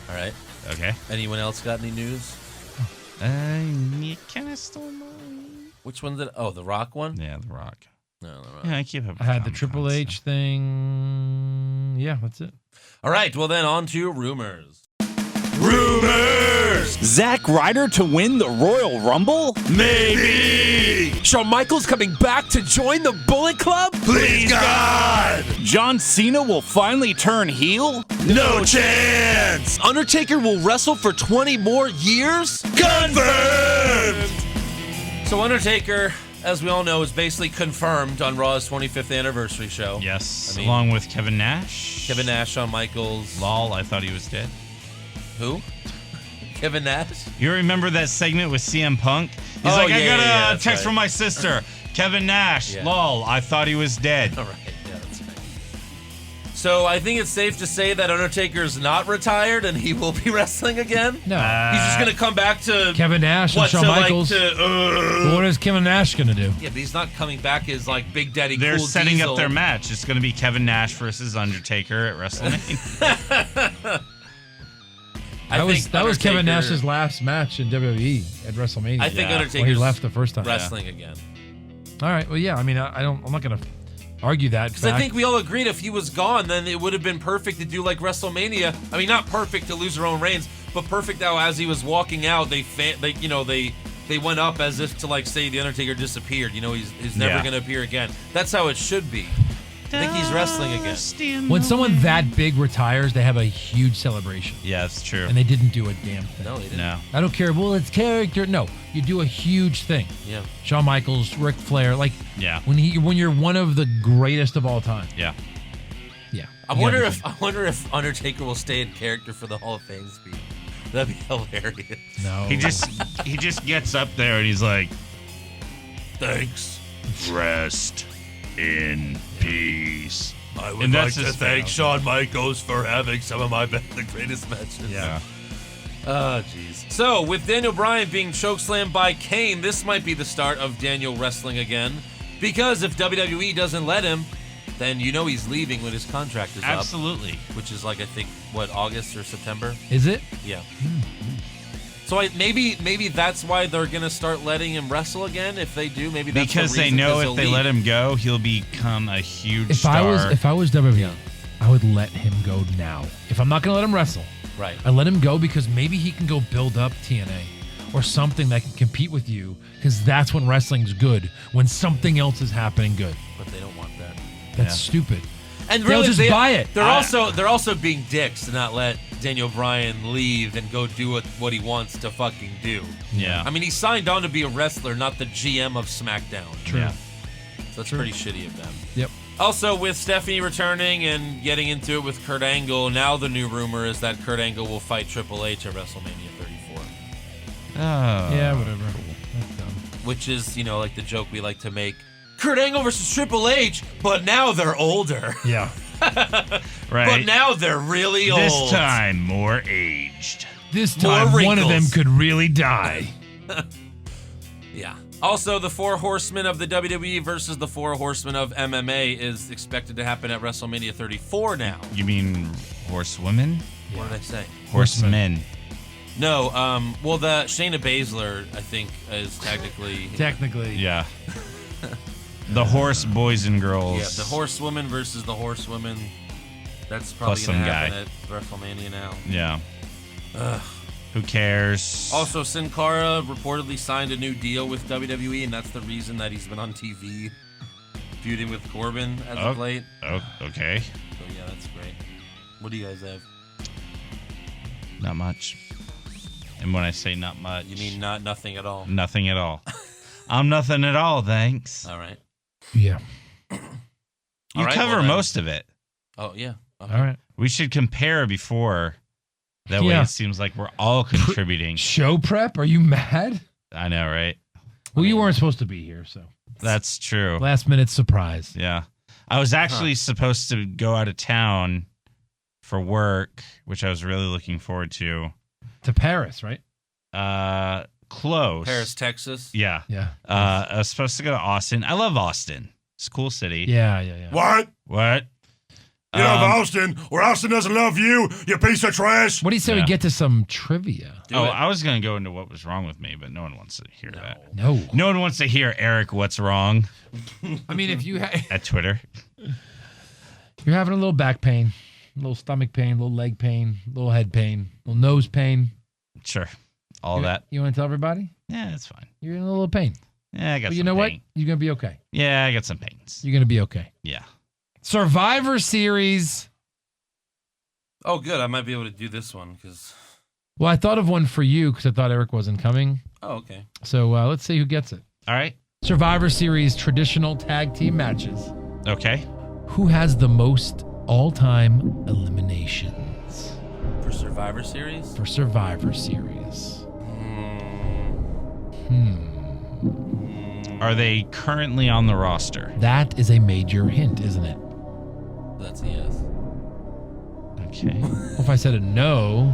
All right. Okay. Anyone else got any news? You kind of stole mine. Which one did? Oh, the Rock one? Yeah, The Rock. No, the Rock. Yeah, I keep up. I had the Triple H thing. Yeah, that's it. All right. Well, then on to rumors. Zack Ryder to win the Royal Rumble? Maybe! Shawn Michaels coming back to join the Bullet Club? Please, God! John Cena will finally turn heel? No chance! Undertaker will wrestle for 20 more years? Confirmed! So Undertaker, as we all know, is basically confirmed on Raw's 25th anniversary show. Yes, I mean, along with Kevin Nash. Kevin Nash, Shawn Michaels. Lol, I thought he was dead. Who? Kevin Nash? You remember that segment with CM Punk? He's Oh, like, I yeah, got yeah, a that's text right. from my sister. Kevin Nash. Yeah. Lol, I thought he was dead. All right. Yeah, that's right. So I think it's safe to say that Undertaker's not retired and he will be wrestling again. No. He's just going to come back to Kevin Nash and what, Shawn to Michaels. like to. Well, what is Kevin Nash going to do? Yeah, but he's not coming back as like Big Daddy. They're Cool setting Diesel. up their match. It's going to be Kevin Nash versus Undertaker at WrestleMania. That was Kevin Undertaker- Nash's last match in WWE at WrestleMania. I think Yeah. Undertaker's When he left the first time. wrestling again. All right. Well, yeah. I mean, I'm not going to argue that. Because I think we all agreed if he was gone, then it would have been perfect to do like WrestleMania. I mean, not perfect to lose Roman Reigns, but perfect how as he was walking out, they went up as if to like say the Undertaker disappeared. You know, he's never Yeah. going to appear again. That's how it should be. I think he's wrestling again. when someone that big retires, they have a huge celebration, Yeah, that's true. and they didn't do a damn thing. No, he didn't. No. I don't care. Well, it's character. No, you do a huge thing. Yeah. Shawn Michaels, Ric Flair, like Yeah. when you're one of the greatest of all time. Yeah. Yeah. I You wonder gotta if Undertaker will stay in character for the Hall of Fame speech. That'd be hilarious. do- No. He just gets up there and he's like, Thanks. rest in peace. I would like to thank Shawn Michaels for having some of the greatest matches. Yeah. Oh, jeez. So, with Daniel Bryan being chokeslammed by Kane, this might be the start of Daniel wrestling again. Because if WWE doesn't let him, then you know he's leaving when his contract is Absolutely. up. Which is like, I think, what, August or September? Is it? Yeah. So maybe that's why they're going to start letting him wrestle again. If they do, maybe that's Because the they reason, know 'cause if he'll they leave. let him go, he'll become a huge If star. I was WWE, I would let him go now. If I'm not going to let him wrestle, Right. I let him go because maybe he can go build up TNA or something that can compete with you. Because that's when wrestling's good. When something else is happening good. But they don't want that. That's stupid. And They'll really, just buy it. They're also being dicks to not let Daniel Bryan leave and go do what he wants to fucking do. Yeah. I mean, he signed on to be a wrestler, not the GM of SmackDown. True. Yeah. So that's pretty shitty of them. Yep. Also, with Stephanie returning and getting into it with Kurt Angle, now the new rumor is that Kurt Angle will fight Triple H at WrestleMania 34. Oh. Yeah, whatever. That's dumb. Which is, like the joke we like to make. Kurt Angle versus Triple H, but now they're older. Yeah. Right. But now they're really old. This time, more aged. This More time, one of them wrinkles. could really die. Yeah. Also, the Four Horsemen of the WWE versus the Four Horsemen of MMA is expected to happen at WrestleMania 34 now. You mean horsewomen? What did I say? Horsemen. No, well, the Shayna Baszler, I think, is technically... Technically. Yeah. The horse boys and girls. Yeah, the Horsewoman versus the Horsewomen. That's probably Plus going to some happen guy. at WrestleMania now. Yeah. Who cares? Also, Sin Cara reportedly signed a new deal with WWE, and that's the reason that he's been on TV feuding with Corbin as of late. Oh, okay. So, yeah, that's great. What do you guys have? Not much. And when I say not much, You mean nothing at all? nothing at all. I'm nothing at all, thanks. All right. Yeah. You All right, cover well then. most of it. Oh, yeah. Okay. All right. We should compare before. That way Yeah. it seems like we're all contributing. Show prep? Are you mad? I know, right? Well, you weren't supposed to be here, so. That's true. Last minute surprise. Yeah. I was actually supposed to go out of town for work, which I was really looking forward to. To Paris, right? Close. Paris, Texas. Yeah. Yeah. I was supposed to go to Austin. I love Austin. It's a cool city. Yeah. What? You love Austin, or Austin doesn't love you, you piece of trash. What do you say we Yeah. get to some trivia? I was going to go into what was wrong with me, but no one wants to hear that. No. No one wants to hear Eric, what's wrong I mean, if you at Twitter. you're having a little back pain, a little stomach pain, a little leg pain, a little head pain, a little nose pain. Sure. All you, that. You want to tell everybody? Yeah, it's fine. You're in a little pain. Yeah, I got But some you know what? pain. You're going to be okay. Yeah, I got some pains. You're going to be okay. Yeah. Survivor Series. Oh, good. I might be able to do this one because. Well, I thought of one for you because I thought Eric wasn't coming. Oh, okay. So let's see who gets it. All right. Survivor Series traditional tag team matches. Okay. Who has the most all-time eliminations For Survivor Series? for Survivor Series? Are they currently on the roster? That is a major hint, isn't it? That's a yes. Okay. Well, if I said a no,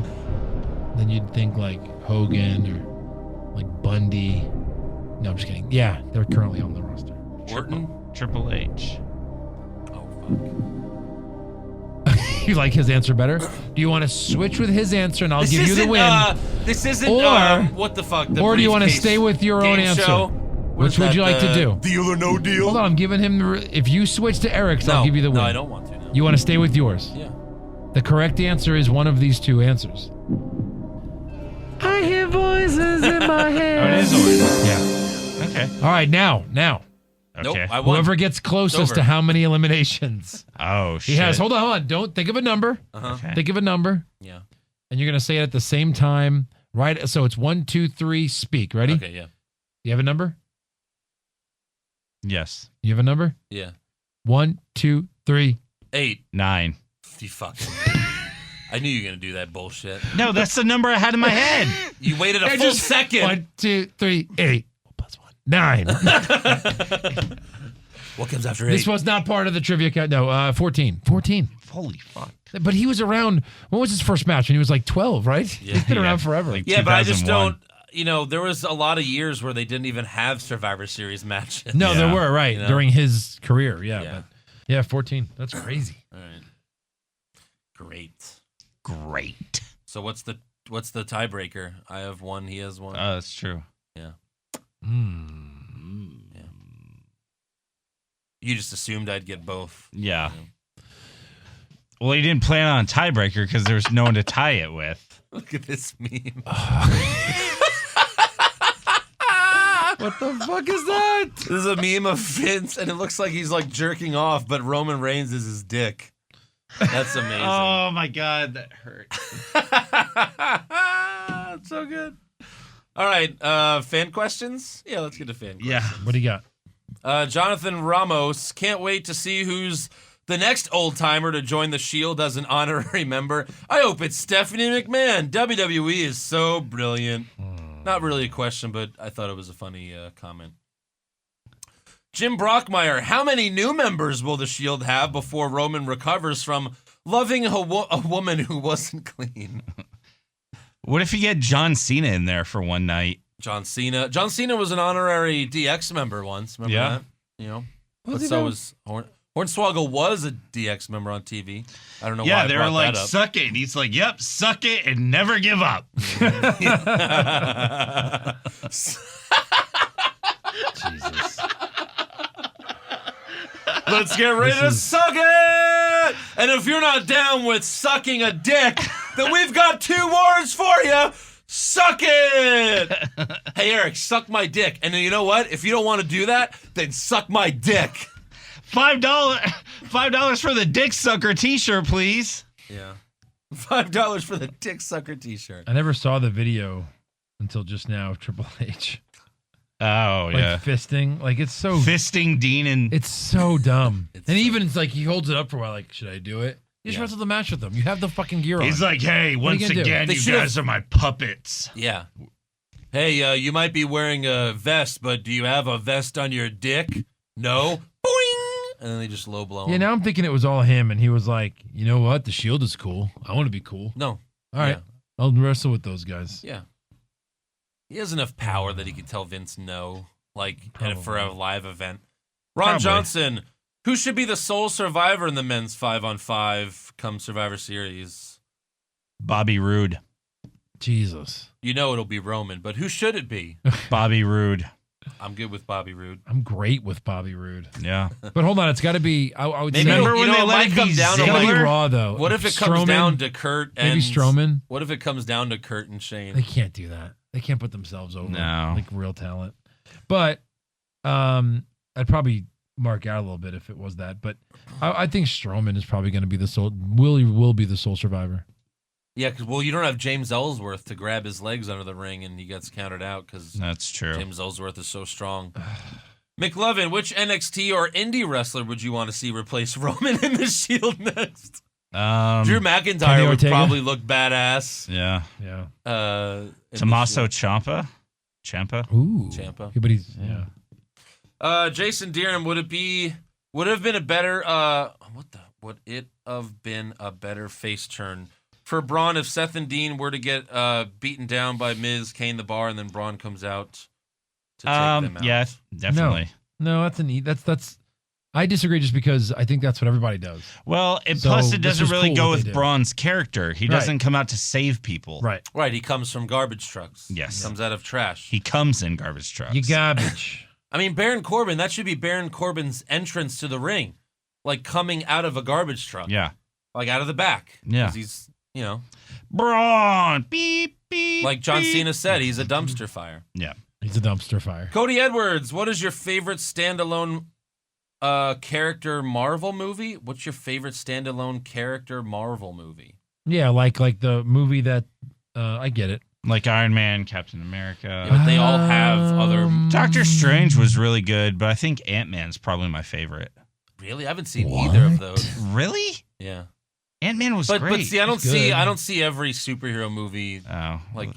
then you'd think like Hogan or like Bundy. No, I'm just kidding. Yeah, they're currently on the roster. Orton? Triple H. Oh, fuck. You like his answer better? Do you want to switch with his answer and I'll give you the win? This isn't, Or- what the fuck? or do you want to briefcase stay with your own game answer? show? What Which is would that, you like to do? Deal or no deal? Hold on, I'm giving him if you switch to Eric's, I'll give you the win. No, I don't want to. No. You want to stay with yours? Yeah. The correct answer is one of these two answers. I hear voices in my head. Oh, it is Orton. Yeah. Okay. All right, now. Nope, Okay. I won. Whoever gets closest over. to how many eliminations Oh, shit. he has. Hold on. Don't think of a number. Okay. Think of a number, Yeah. and you're gonna say it at the same time, right? So it's 1, 2, 3, speak. Ready? Okay, yeah. You have a number? Yes. You have a number? Yeah. 1, 2, 3. 8. 9. You fucking. I knew you were going to do that bullshit. No, that's the number I had in my head. You waited a full second. 1, 2, 3, 8. Plus 1. 9. What comes after 8? This was not part of the trivia count. No, 14. 14. Holy fuck. But he was around. When was his first match? When he was like 12, right? Yeah. He's been Yeah, around forever. like Yeah, but I just 2001. don't. There was a lot of years where they didn't even have Survivor Series matches. No, Yeah. there were, right, You know? during his career. Yeah. Yeah. But, yeah, 14. That's crazy. All right. Great. Great. So what's the tiebreaker? I have one. He has one. Oh, that's true. Yeah. Mm. Yeah. You just assumed I'd get both. Yeah. Well, he didn't plan on a tiebreaker because there was no one to tie it with. Look at this meme. What the fuck is that? This is a meme of Vince, and it looks like he's like jerking off, but Roman Reigns is his dick. That's amazing. Oh my god, that hurt. It's so good. All right, fan questions? Yeah, let's get to fan questions. Yeah. What do you got? Jonathan Ramos, can't wait to see who's the next old-timer to join the Shield as an honorary member. I hope it's Stephanie McMahon. WWE is so brilliant. Not really a question, but I thought it was a funny comment. Jim Brockmeyer, how many new members will the Shield have before Roman recovers from loving a woman who wasn't clean? What if you get John Cena in there for one night? John Cena. John Cena was an honorary DX member once. Remember Yeah. that? You know? Was But he so though? was Hornswoggle was a DX member on TV. I don't know why Yeah, I they were brought like, that up. suck it. And he's like, yep, suck it and never give up. Jesus. Let's get ready to suck it! And if you're not down with sucking a dick, then we've got 2 words for you. Suck it! Hey, Eric, suck my dick. And then you know what? If you don't want to do that, then suck my dick. $5 for the Dick Sucker t-shirt, please. Yeah. $5 for the dick sucker t-shirt. I never saw the video until just now of Triple H. Oh, Like yeah. fisting. Like it's so Fisting Dean and... it's so dumb. It's and so- even it's like he holds it up for a while, like, should I do it? You just Yeah. wrestle the match with them. You have the fucking gear on. He's like, hey, What are you once gonna do? again, They you should've- guys are my puppets. Yeah. Hey, you might be wearing a vest, but do you have a vest on your dick? No. Boing! and then they just low blow him. Yeah, now I'm thinking it was all him, and he was like, you know what? The Shield is cool. I want to be cool. No. All right. Yeah. I'll wrestle with those guys. Yeah. He has enough power that he could tell Vince no, for a live event. Ron Probably. Johnson, who should be the sole survivor in the men's 5-on-5 come Survivor Series? Bobby Roode. Jesus. You know it'll be Roman, but who should it be? Bobby Roode. I'm good with Bobby Roode. I'm great with Bobby Roode. Yeah. But hold on, it's got to be. I would Maybe say Remember you when know, they it let might it come be down it's to got to be Ziggler? Raw though. What if it comes Strowman, down to Kurt and maybe Strowman? What if it comes down to Kurt and They Shane? can't do that. They can't put themselves over No. like real talent. But I'd probably mark out a little bit if it was that. But I think Strowman is probably going to be the sole. Will be the sole survivor. Yeah, because you don't have James Ellsworth to grab his legs under the ring, and he gets counted out because That's true. James Ellsworth is so strong. McLovin, which NXT or indie wrestler would you want to see replace Roman in the Shield next? Drew Kenny McIntyre would Ortega? probably look badass. Yeah. Yeah. In the Tommaso Shield. Ciampa. Ooh. Ciampa. Yeah, but he's Jason Deerham, would it have been a better would it have been a better face turn for Braun if Seth and Dean were to get beaten down by Miz, Kane, the Bar, and then Braun comes out to take them out? Yeah, definitely. No, that's. I disagree just because I think that's what everybody does. Well, So plus it this doesn't was really cool go what with they did. Braun's character. He Right. doesn't come out to save people. Right. Right, he comes from garbage trucks. Yes. He comes out of trash. He comes in garbage trucks. You garbage. I mean, Baron Corbin, that should be Baron Corbin's entrance to the ring. Like coming out of a garbage truck. Yeah. Like out of the back. Yeah. 'Cause he's, Braun. Beep, beep. like John beep. Cena said, he's a dumpster fire. Yeah. He's a dumpster fire. Cody Edwards, what is your favorite standalone character Marvel movie? What's your favorite standalone character Marvel movie? Yeah, like the movie that I get it. Like Iron Man, Captain America. Yeah, but they all have other. Doctor Strange was really good, but I think Ant-Man's probably my favorite. Really, I haven't seen either of those. Really? Yeah, Ant-Man was but great. see, I don't It's good. see every superhero movie Oh, like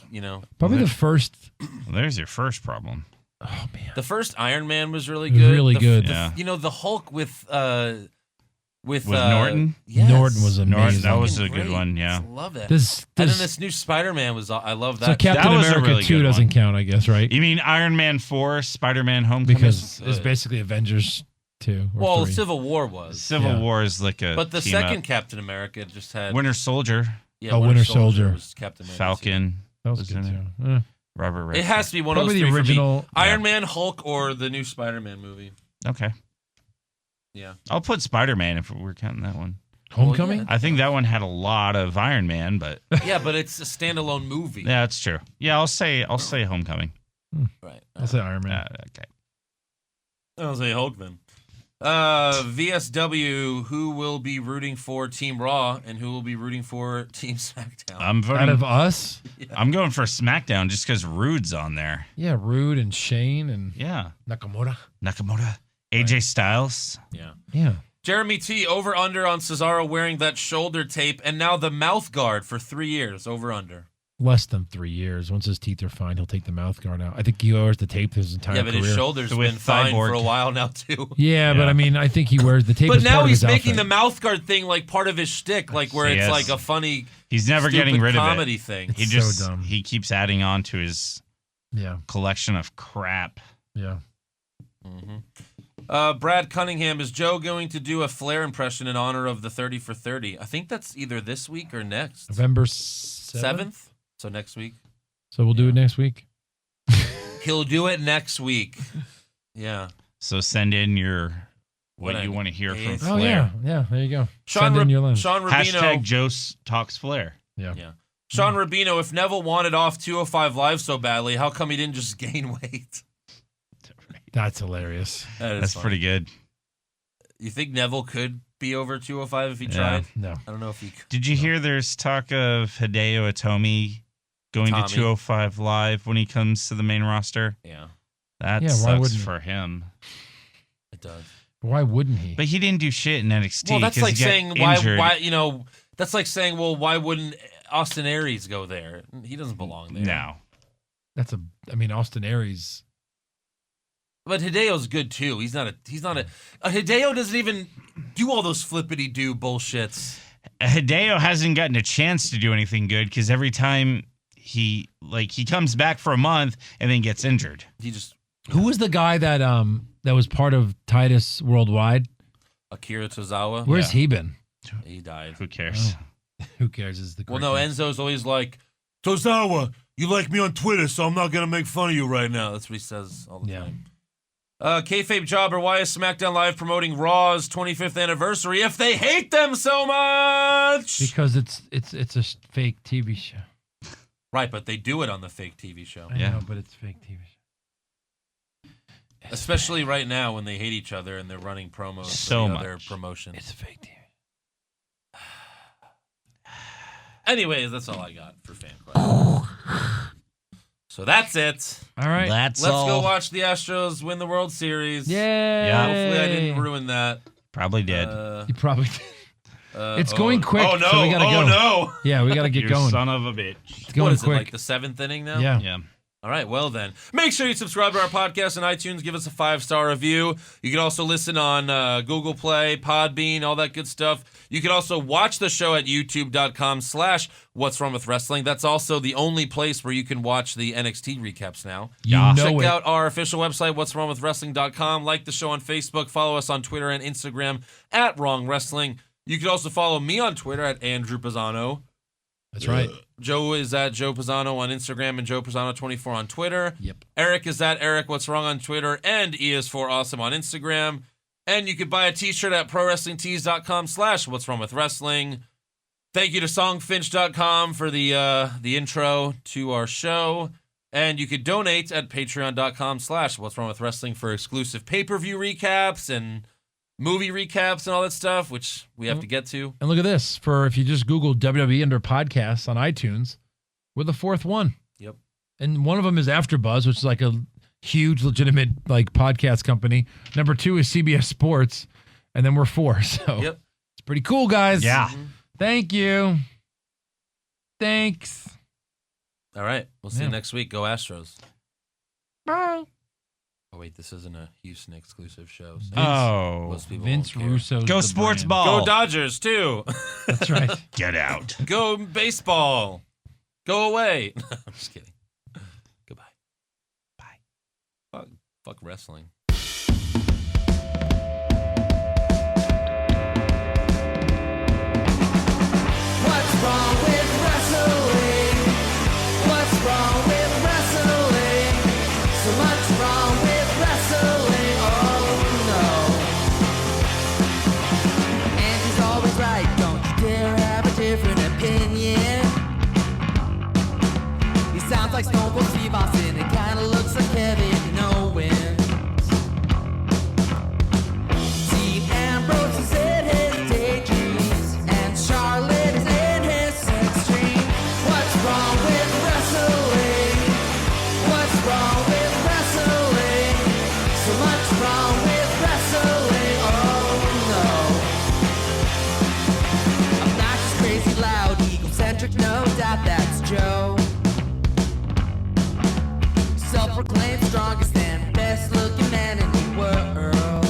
Probably the first. well, there's your first problem. Oh man, the first Iron Man was really It was good. really good. Yeah. The Hulk with Norton? Yes. Norton was amazing. Norton, that was a Fucking good great. one, yeah. I love that. This, and then this this new Spider-Man was. I love that. so Captain That was a America really 2 good doesn't one. count, I guess, right? You mean Iron Man 4, Spider-Man Homecoming? Because good. it's basically Avengers 2 or well, 3. Civil War was. Civil Yeah. War is like a But the team second up. Captain America just had Winter Soldier, Winter Soldier. was Captain America. Falcon, that was was good in it. too. Eh. Robert Redford. It has to be one Probably of those the three for me. original. Iron Man, Hulk, or the new Spider-Man movie. Okay. Yeah. I'll put Spider-Man if we're counting that one. Homecoming. Well, I think that one had a lot of Iron Man, but Yeah, but it's a standalone movie. yeah, that's true. Yeah, I'll say Homecoming. Right. I'll say Iron Man. Okay. I'll say Hulk then. VSW, who will be rooting for Team Raw and who will be rooting for Team SmackDown? I'm Out voting. of us, I'm going for SmackDown just because Rude's on there. yeah, Rude and Shane and Yeah. Nakamura. Nakamura, AJ Styles. Yeah. Yeah. Jeremy T, over under on Cesaro wearing that shoulder tape and now the mouth guard for 3 years. Over under. Less than 3 years. Once his teeth are fine, he'll take the mouth guard out. I think he wears the tape his entire Yeah, but career. his shoulder's With been fine Cyborg. for a while now too. Yeah, but Yeah. I mean, I think he wears the tape. But as now part of he's his making the outfit. mouth guard thing like part of his shtick, like where it's Yes. like a funny He's never stupid getting rid of comedy it. thing. He It's just so dumb. he keeps adding on to his Yeah, collection of crap. yeah. Brad Cunningham, is Joe going to do a Flair impression in honor of the 30 for 30? I think that's either this week or next. November 7th. So next week. So we'll do it next week. He'll do it next week. Yeah. So send in your what What you I- want to hear from Yes. Oh Flair. yeah. There you go. Sean, Send in your lens. Sean Hashtag Rubino. Joe talks Flair. Yeah. Yeah. Sean Rubino, if Neville wanted off 205 Live so badly, how come he didn't just gain weight? That's hilarious. That is That's funny. pretty good. You think Neville could be over 205 if he Yeah. tried? No. I don't know if he could. Did you hear there's talk of Hideo Itami going Tommy. to 205 Live when he comes to the main roster? Yeah, That Yeah, why sucks wouldn't he? for him. it does. Why wouldn't he? But he didn't do shit in NXT. Well, that's 'cause like he got saying injured. why that's like saying, well, why wouldn't Austin Aries go there? He doesn't belong there. No. I mean, Austin Aries. But Hideo's good too. He's not a Hideo doesn't even do all those flippity-do bullshits. Hideo hasn't gotten a chance to do anything good because every time he comes back for a month and then gets injured. Who was the guy that was part of Titus Worldwide? Akira Tozawa. Where's he been? He died. Who cares? Oh. Who cares is the Well, no, Enzo's always like, Tozawa, you like me on Twitter, so I'm not going to make fun of you right now. That's what he says all the time. Kayfabe Jobber, why is SmackDown Live promoting Raw's 25th anniversary if they hate them so much? Because it's a fake TV show. Right, but they do it on the fake TV show. I know, but it's fake TV show. Especially right now when they hate each other and they're running promos for the other promotions. It's fake TV. Anyways, that's all I got for fan questions. So that's it. All right. Let's go watch the Astros win the World Series. Yay. Yeah. Hopefully I didn't ruin that. Probably did. You probably did. It's going quick. Oh, no. So we gotta go. No. Yeah, we got to get going. Son of a bitch. It's going what is quick. it, like the 7th inning now? Yeah. All right, well then. Make sure you subscribe to our podcast on iTunes. Give us a 5-star review. You can also listen on Google Play, Podbean, all that good stuff. You can also watch the show at youtube.com/What's Wrong With Wrestling. That's also the only place where you can watch the NXT recaps now. Check out our official website, what'swrongwithwrestling.com. Like the show on Facebook. Follow us on Twitter and Instagram at Wrong Wrestling. You can also follow me on Twitter at Andrew Pisano. That's right. Joe is at Joe Pisano on Instagram and Joe Pisano24 on Twitter. Yep. Eric is at Eric What's Wrong on Twitter and ES4Awesome on Instagram. And you can buy a t-shirt at prowrestlingtees.com/What's Wrong With Wrestling. Thank you to songfinch.com for the intro to our show. And you could donate at patreon.com/What's Wrong With Wrestling for exclusive pay-per-view recaps and movie recaps and all that stuff, which we have to get to. And look at this. If you just Google WWE under podcasts on iTunes, we're the 4th one. Yep. And one of them is AfterBuzz, which is like a huge, legitimate like podcast company. Number 2 is CBS Sports, and then we're 4. So it's pretty cool, guys. Yeah. Thank you. Thanks. All right. We'll see you next week. Go Astros. Bye. Oh, wait. This isn't a Houston exclusive show. So most people Vince won't care. Russo. Go sports ball. Go Dodgers, too. That's right. Get out. Go baseball. Go away. I'm just kidding. Goodbye. Bye. Fuck wrestling. What's wrong with wrestling? What's wrong with wrestling? So much wrong with wrestling. Oh no. And he's always right. Don't you dare have a different opinion. He sounds like Stone Cold Steve Austin. It kinda looks like Kevin Owens. Dean Ambrose is in his daydreams, and Charlotte is in his sex dream. What's wrong with wrestling? What's wrong with wrestling? So much wrong with wrestling. Oh no. Obnoxious, crazy, loud, egocentric, no doubt that's Joe. Self-proclaimed strongest and best-looking man in the world.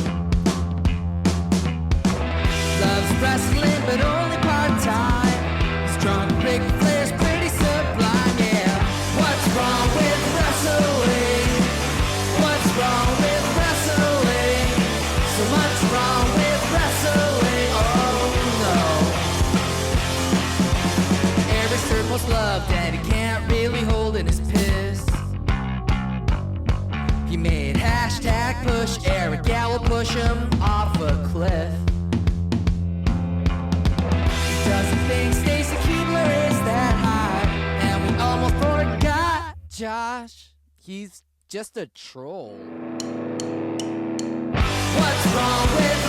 Loves wrestling, but only part-time. Strong, big players, pretty sublime, yeah. What's wrong with wrestling? What's wrong with wrestling? So much wrong with wrestling, oh no. Eric's third most loved, and he can't really hold in his piss. He made hashtag push Eric, yeah, we'll push him off a cliff. Doesn't think Stacy Keebler is that high, and we almost forgot Josh. He's just a troll. What's wrong with